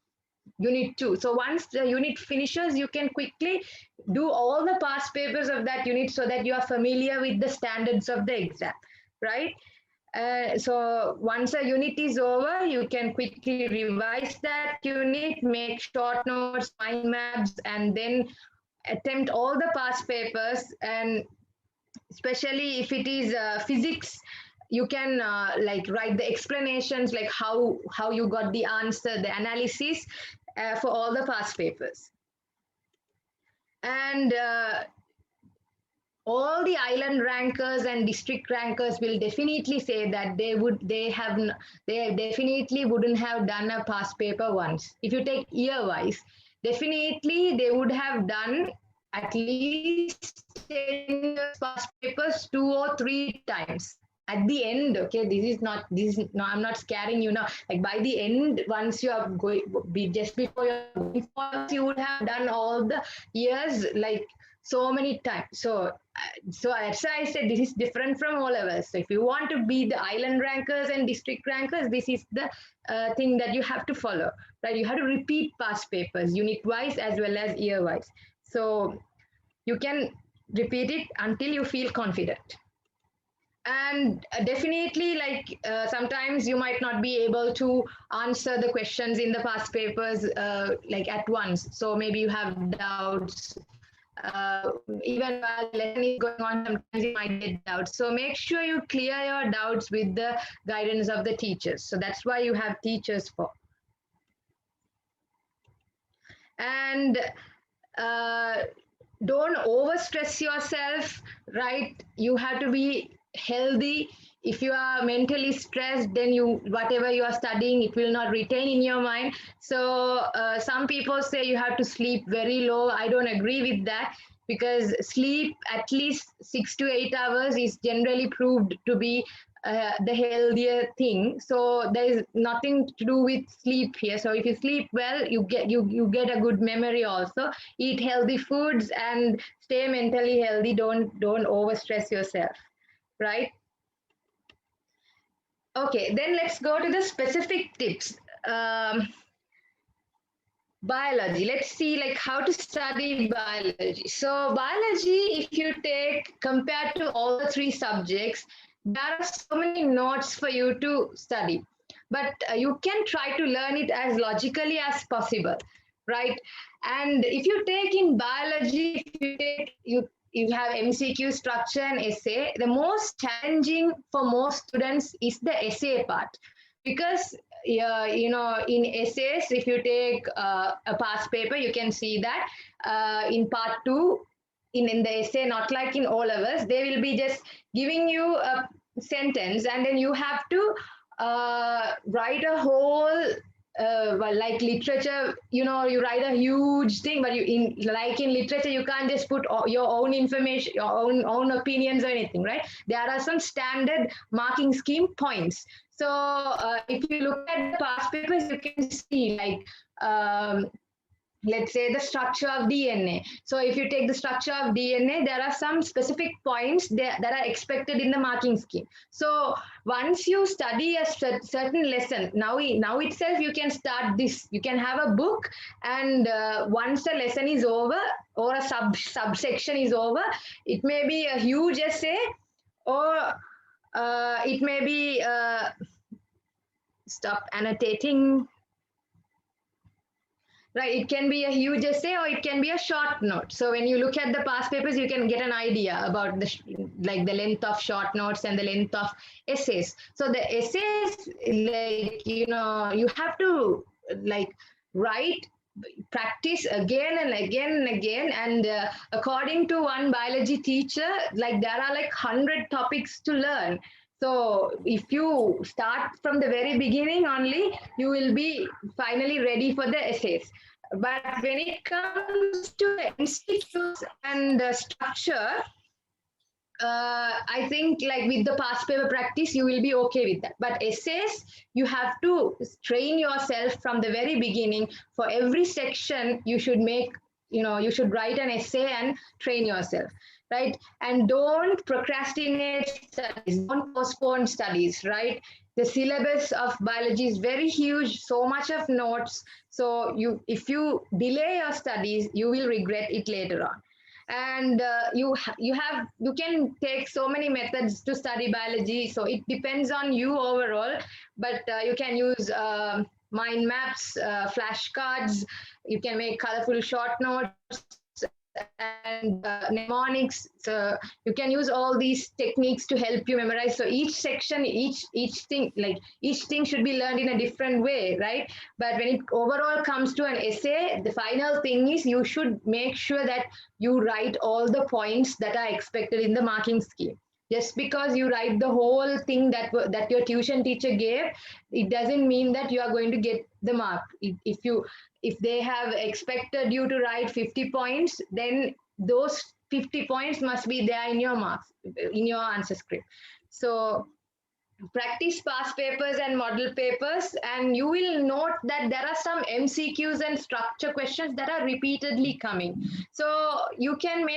Unit 2. So once the unit finishes, you can quickly do all the past papers of that unit so that you are familiar with the standards of the exam, right? So once a unit is over, you can quickly revise that unit, make short notes, mind maps, and then attempt all the past papers. And especially if it is physics, you can like write the explanations, like how you got the answer, the analysis for all the past papers. And all the island rankers and district rankers will definitely say that they definitely wouldn't have done a past paper once. If you take year wise, definitely they would have done at least 10 years past papers 2 or 3 times. At the end, okay, no, I'm not scaring you now. Like by the end, once you are going, just before you would have done all the years like so many times. So as I said, this is different from all of us. So if you want to be the island rankers and district rankers, this is the thing that you have to follow, right? You have to repeat past papers, unit-wise as well as year-wise. So you can repeat it until you feel confident. And definitely, like sometimes you might not be able to answer the questions in the past papers like at once. So maybe you have doubts. Even while the lesson is going on, sometimes you might get doubts. So make sure you clear your doubts with the guidance of the teachers. So that's why you have teachers for. And don't overstress yourself, right? You have to be healthy. If you are mentally stressed, then whatever you are studying, it will not retain in your mind. So some people say you have to sleep very low. I don't agree with that, because sleep at least 6 to 8 hours is generally proved to be the healthier thing. So there is nothing to do with sleep here. So if you sleep well, you get a good memory also. Eat healthy foods and stay mentally healthy. Don't overstress yourself, right? Okay, then let's go to the specific tips. Biology. Let's see like how to study biology. So biology, if you take compared to all the 3 subjects, there are so many notes for you to study, but you can try to learn it as logically as possible, right? And if you take in biology, you have MCQ, structure, and essay. The most challenging for most students is the essay part, because you know, in essays, if you take a past paper, you can see that in part 2, in the essay, not like in all of us, they will be just giving you a sentence, and then you have to write a whole well, like literature, you know, you write a huge thing, but in literature, you can't just put your own information, your own opinions or anything, right? There are some standard marking scheme points. So if you look at the past papers, you can see like let's say the structure of DNA. So if you take the structure of DNA, there are some specific points that are expected in the marking scheme. So once you study a certain lesson, now itself you can start this. You can have a book, and once the lesson is over or a subsection is over, it may be a huge essay, or it may be stop annotating. Right, it can be a huge essay or it can be a short note. So when you look at the past papers, you can get an idea about the length of short notes and the length of essays. So the essays, like, you know, you have to like write, practice again and again and again. And according to one biology teacher, like there are like 100 topics to learn. So if you start from the very beginning only, you will be finally ready for the essays. But when it comes to the institutes and the structure, I think like with the past paper practice, you will be okay with that. But essays, you have to train yourself from the very beginning. For every section, you should make, you should write an essay and train yourself, right? And don't procrastinate studies, don't postpone studies, right? The syllabus of biology is very huge, so much of notes. So if you delay your studies, you will regret it later on. And you can take so many methods to study biology, so it depends on you overall. But you can use mind maps, flashcards, you can make colorful short notes and mnemonics. So you can use all these techniques to help you memorize. So each section, each thing should be learned in a different way, right? But when it overall comes to an essay, the final thing is you should make sure that you write all the points that are expected in the marking scheme. Just because you write the whole thing that your tuition teacher gave, it doesn't mean that you are going to get the mark. If they have expected you to write 50 points, then those 50 points must be there in your marks, in your answer script. So practice past papers and model papers, and you will note that there are some MCQs and structure questions that are repeatedly coming. So you can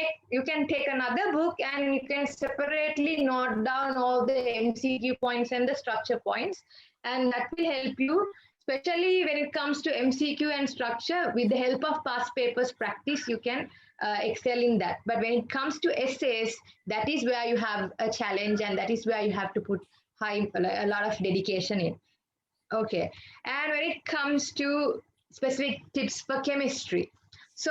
take another book and you can separately note down all the MCQ points and the structure points, and that will help you, especially when it comes to MCQ and structure. With the help of past papers practice, you can excel in that. But when it comes to essays, that is where you have a challenge, and that is where you have to put a lot of dedication in. Okay. And when it comes to specific tips for chemistry, so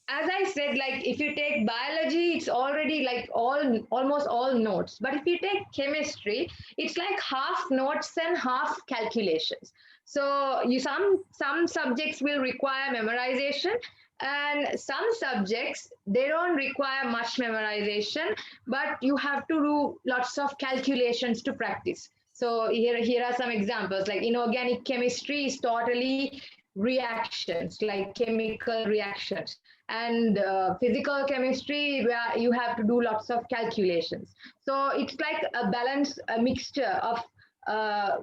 as I said, like if you take biology, it's already like almost all notes. But if you take chemistry, it's like half notes and half calculations. So some subjects will require memorization, and some subjects, they don't require much memorization, but you have to do lots of calculations to practice. So here are some examples. Like inorganic chemistry is totally reactions, like chemical reactions. And physical chemistry, where you have to do lots of calculations. So it's like a mixture of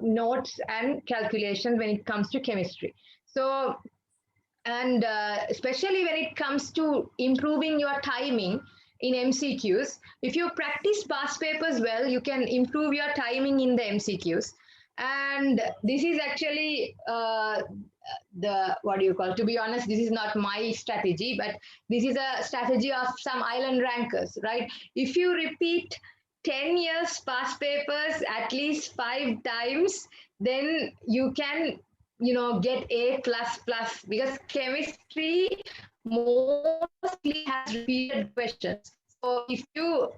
notes and calculations when it comes to chemistry. So, and especially when it comes to improving your timing in MCQs, if you practice past papers well, you can improve your timing in the MCQs. And this is actually to be honest, this is not my strategy, but this is a strategy of some island rankers, right? If you repeat 10 years past papers at least 5 times, then you can get A++, because chemistry mostly has repeated questions. So if you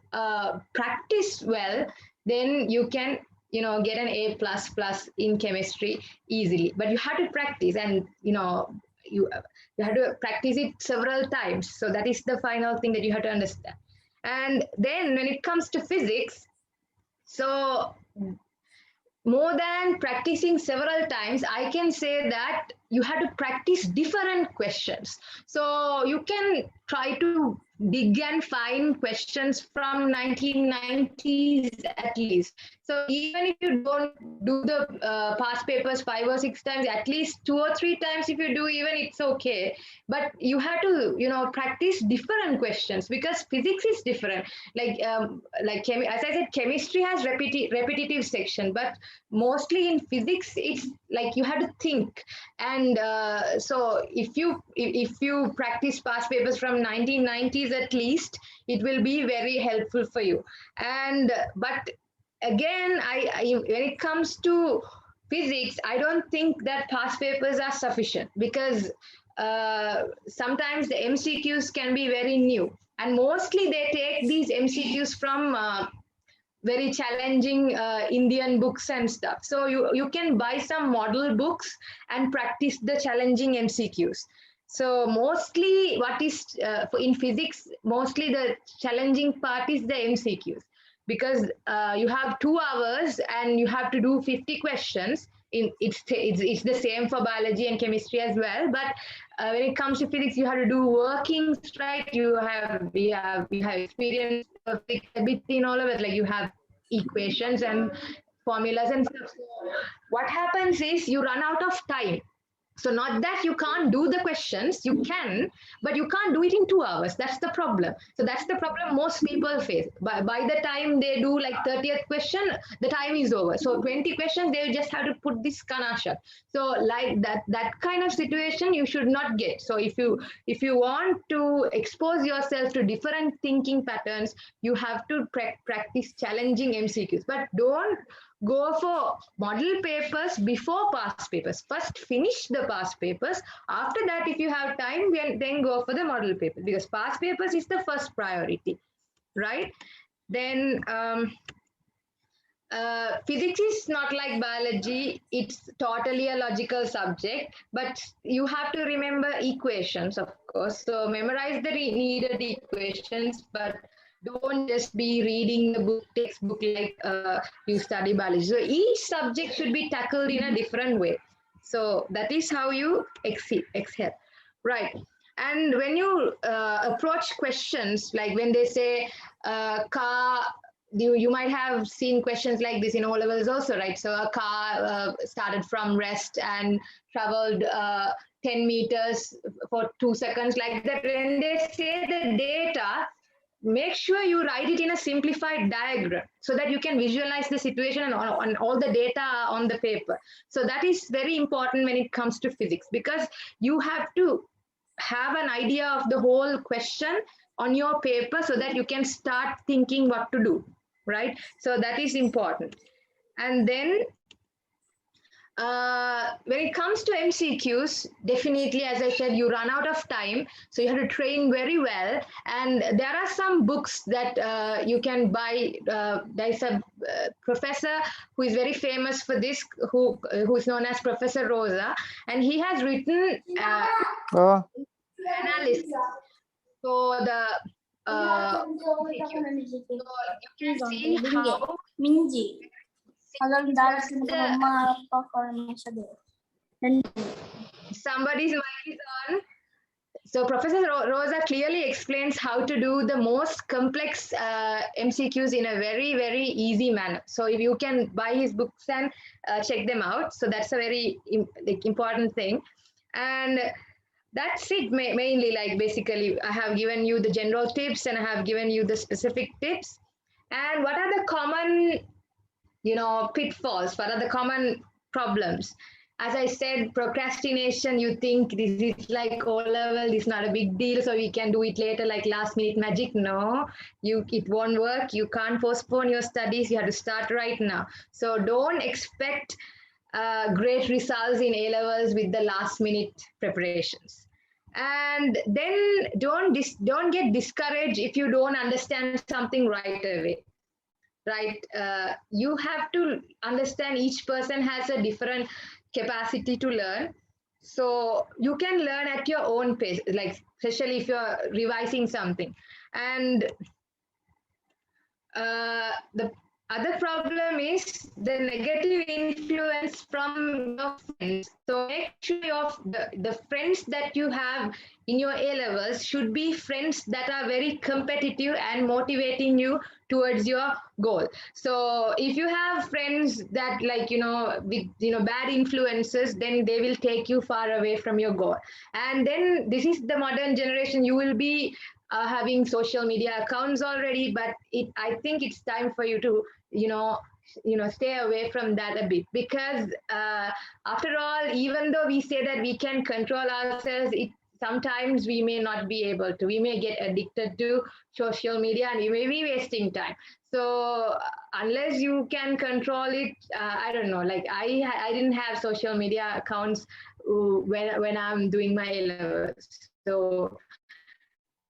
practice well, then you can get an A++ in chemistry easily. But you have to practice, and you have to practice it several times. So that is the final thing that you have to understand. And then when it comes to physics, so more than practicing several times, I can say that you have to practice different questions. So you can try to dig and find questions from 1990s at least. So even if you don't do the past papers 5 or 6 times, at least 2 or 3 times if you do, even it's okay. But you have to practice different questions, because physics is different. As I said, chemistry has repetitive section, but mostly in physics it's like you have to think. And so if you practice past papers from 1990s at least, it will be very helpful for you. And but again, when it comes to physics, I don't think that past papers are sufficient, because sometimes the MCQs can be very new, and mostly they take these MCQs from very challenging Indian books and stuff. So you can buy some model books and practice the challenging MCQs. So mostly in physics, mostly the challenging part is the MCQs, because you have 2 hours and you have to do 50 questions. it's the same for biology and chemistry as well. But when it comes to physics, you have to do workings, right? You have experience of physics a bit in all of it. Like you have equations and formulas and stuff. So what happens is you run out of time. So not that you can't do the questions, you can, but you can't do it in 2 hours. That's the problem. So that's the problem most people face. By the time they do like 30th question, the time is over. So 20 questions, they just have to put this kanasha. So like that kind of situation you should not get. So if you want to expose yourself to different thinking patterns, you have to practice challenging MCQs. But don't go for model papers before past papers. First finish the past papers. After that, if you have time, then go for the model paper, because past papers is the first priority, right? Then physics is not like biology. It's totally a logical subject, but you have to remember equations, of course. So memorize the needed equations, but don't just be reading the textbook like you study biology. So each subject should be tackled in a different way. So that is how you excel, right? And when you approach questions, like when they say car, you might have seen questions like this in O levels also, right? So a car started from rest and traveled 10 meters for 2 seconds, like that. When they say the data, make sure you write it in a simplified diagram so that you can visualize the situation and on all the data on the paper. So that is very important when it comes to physics, because you have to have an idea of the whole question on your paper so that you can start thinking what to do, right? So that is important. And then when it comes to MCQs, definitely, as I said, you run out of time. So you have to train very well. And there are some books that you can buy. There's a professor who is very famous for this, who is known as Professor Rosa. And he has written analysis. So the you can see how somebody's mic is on. So Professor Rosa clearly explains how to do the most complex MCQs in a very, very easy manner. So if you can buy his books and check them out. So that's a very important thing. And that's it mainly. Like basically, I have given you the general tips and I have given you the specific tips. And what are the common, pitfalls? What are the common problems? As I said, procrastination, you think this is like O-level, it's not a big deal, so we can do it later, like last minute magic. No, it won't work. You can't postpone your studies. You have to start right now. So don't expect great results in A-levels with the last minute preparations. And then don't get discouraged if you don't understand something right away. Right, you have to understand each person has a different capacity to learn. So you can learn at your own pace, like especially if you're revising something. And the other problem is the negative influence from your friends. So make sure the friends that you have in your A-levels should be friends that are very competitive and motivating you towards your goal. So if you have friends that with bad influences, then they will take you far away from your goal. And then this is the modern generation. You will be having social media accounts already, but I think it's time for you to stay away from that a bit, because after all, even though we say that we can control ourselves, sometimes we may not be able to. We may get addicted to social media and we may be wasting time. So unless you can control it, I don't know, like I didn't have social media accounts when I'm doing my A-levels. So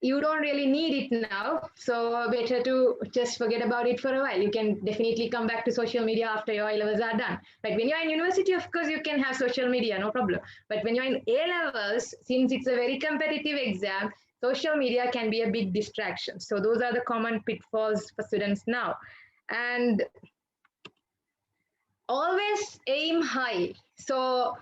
you don't really need it now, so better to just forget about it for a while. You can definitely come back to social media after your A-levels are done. But when you're in university, of course, you can have social media, no problem. But when you're in A-levels, since it's a very competitive exam, social media can be a big distraction. So those are the common pitfalls for students now. And always aim high. So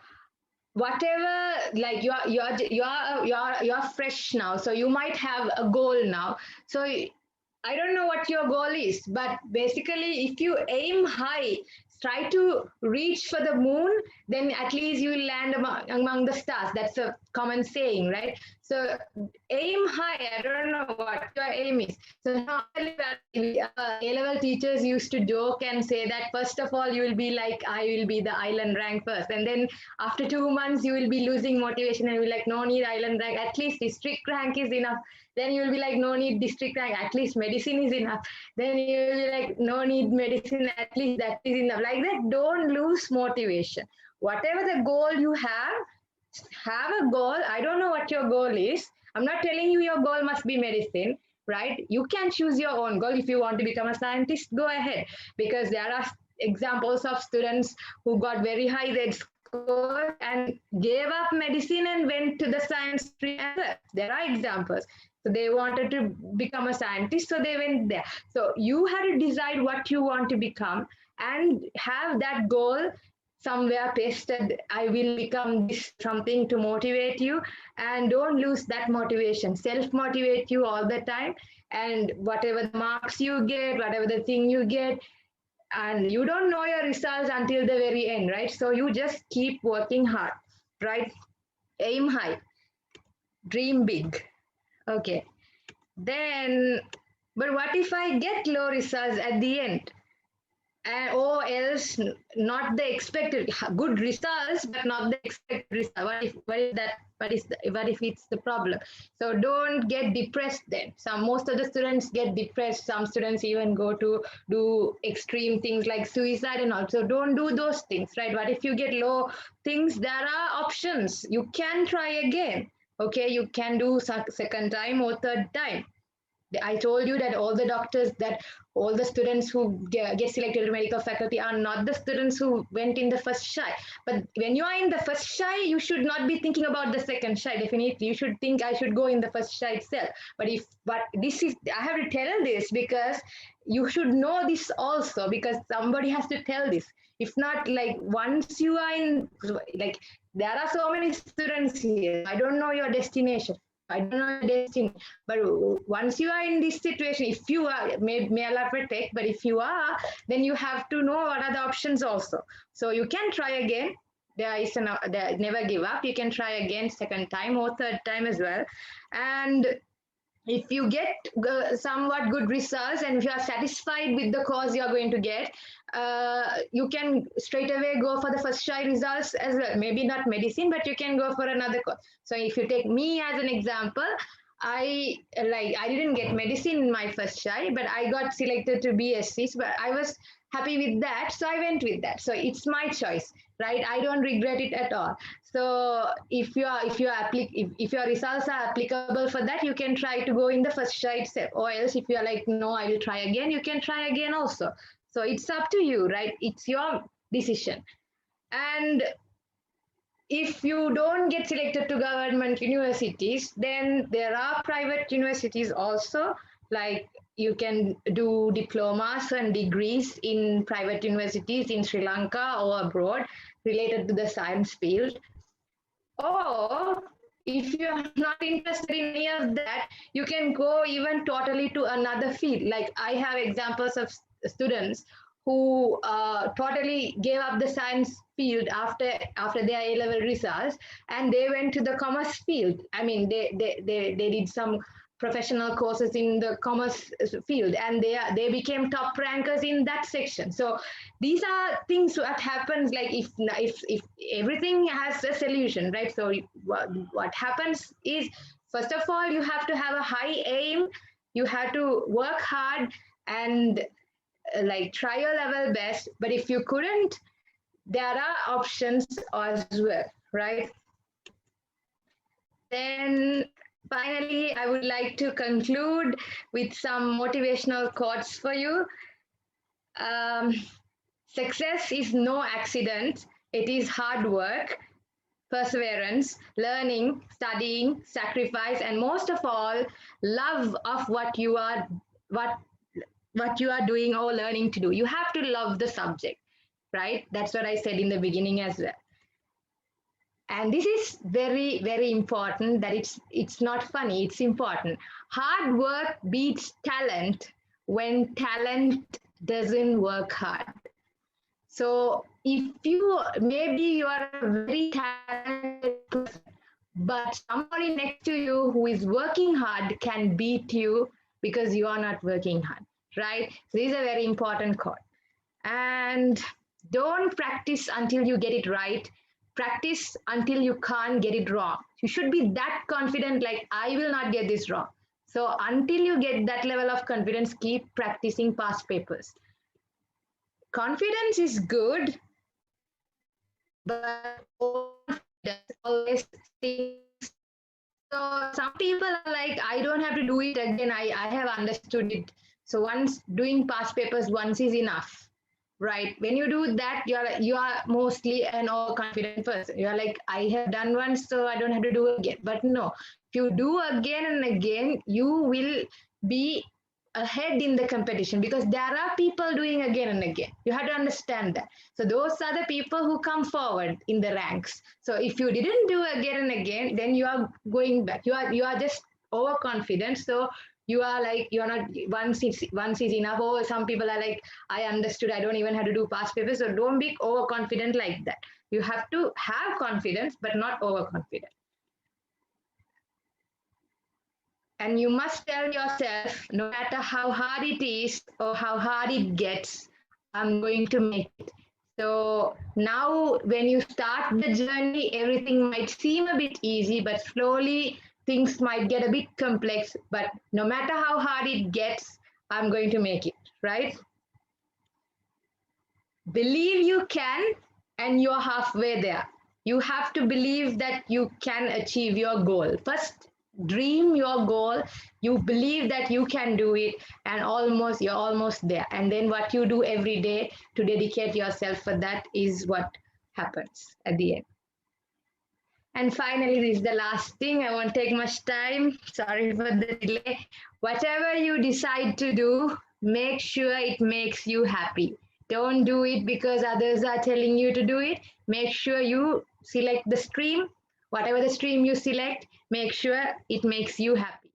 whatever, like you're fresh now, so you might have a goal now. So I don't know what your goal is, but basically if you aim high, try to reach for the moon, then at least you will land among the stars. That's a common saying, right? So aim high. I don't know what your aim is. So normally A-level teachers used to joke and say that first of all you will be like, I will be the island rank first, and then after 2 months you will be losing motivation and you'll be like, no need island rank, at least district rank is enough. Then you will be like, no need district rank, at least medicine is enough. Then you will be like, no need medicine, at least that is enough. Like that, don't lose motivation. Whatever the goal you have a goal. I don't know what your goal is. I'm not telling you your goal must be medicine, right? You can choose your own goal. If you want to become a scientist, go ahead, because there are examples of students who got very high Z score and gave up medicine and went to the science stream. There are examples. So they wanted to become a scientist, so they went there. So you have to decide what you want to become and have that goal somewhere pasted. I will become this, something to motivate you, and don't lose that motivation. Self-motivate you all the time, and whatever the marks you get, whatever the thing you get, and you don't know your results until the very end, right? So you just keep working hard, right? Aim high, dream big. Okay. Then, but what if I get low results at the end? Or else not the expected, good results but not the expected result. What if it's the problem? So don't get depressed then. Most of the students get depressed. Some students even go to do extreme things like suicide and all. So don't do those things, right? What if you get low things? There are options. You can try again. Okay, you can do second time or third time. I told you that all the students who get selected to medical faculty are not the students who went in the first shy. But when you are in the first shy, you should not be thinking about the second shy. Definitely, you should think I should go in the first shy itself. But I have to tell this because you should know this also, because somebody has to tell this. If not, like once you are in, like there are so many students here. I don't know your destination. I don't know your destiny, but once you are in this situation, if you are, may Allah protect, but if you are, then you have to know what are the options also. So you can try again. Never give up. You can try again second time or third time as well. And if you get somewhat good results and if you are satisfied with the course you are going to get, you can straight away go for the first try results as well. Maybe not medicine, but you can go for another course. So if you take me as an example, I didn't get medicine in my first try, but I got selected to B.SC, but I was happy with that, so I went with that. So it's my choice, right? I don't regret it at all. So if your results are applicable for that, you can try to go in the first try itself. Or else if you are like, no, I will try again, you can try again also. So it's up to you, right? It's your decision. And if you don't get selected to government universities, then there are private universities also. Like you can do diplomas and degrees in private universities in Sri Lanka or abroad related to the science field. Or if you are not interested in any of that, you can go even totally to another field. Like I have examples of students who totally gave up the science field after their A-level results, and they went to the commerce field. I mean, they did some professional courses in the commerce field, and they became top rankers in that section. So these are things that happens. Like if everything has a solution, right? So what happens is, first of all, you have to have a high aim. You have to work hard and like try your level best. But if you couldn't, there are options as well, right? Then finally, I would like to conclude with some motivational quotes for you. Success is no accident. It is hard work, perseverance, learning, studying, sacrifice, and most of all, love of what you are doing or learning to do. You have to love the subject. right? That's what I said in the beginning as well. And this is very, very important, that it's not funny, it's important. Hard work beats talent when talent doesn't work hard. So if maybe you are a very talented person, but somebody next to you who is working hard can beat you because you are not working hard, right? So this is a very important quote. And don't practice until you get it right. Practice until you can't get it wrong. You should be that confident, like, I will not get this wrong. So until you get that level of confidence, keep practicing past papers. Confidence is good, but always things. So some people are like, I don't have to do it again. I have understood it. So once doing past papers once is enough. Right. When you do that, you are mostly an overconfident person. You're like, I have done once, so I don't have to do it again. But no, if you do again and again, you will be ahead in the competition because there are people doing again and again. You have to understand that. So those are the people who come forward in the ranks. So if you didn't do again and again, then you are going back. You are just overconfident. So you are like, you're not, once is enough. Or some people are like, I understood, I don't even have to do past papers. So don't be overconfident like that. You have to have confidence, but not overconfident. And you must tell yourself, no matter how hard it is or how hard it gets, I'm going to make it. So now when you start the journey, everything might seem a bit easy, but slowly things might get a bit complex, but no matter how hard it gets, I'm going to make it, right? Believe you can, and you're halfway there. You have to believe that you can achieve your goal. First, dream your goal. You believe that you can do it, and you're almost there. And then what you do every day to dedicate yourself for that is what happens at the end. And finally, this is the last thing. I won't take much time. Sorry for the delay. Whatever you decide to do, make sure it makes you happy. Don't do it because others are telling you to do it. Make sure you select the stream. Whatever the stream you select, make sure it makes you happy.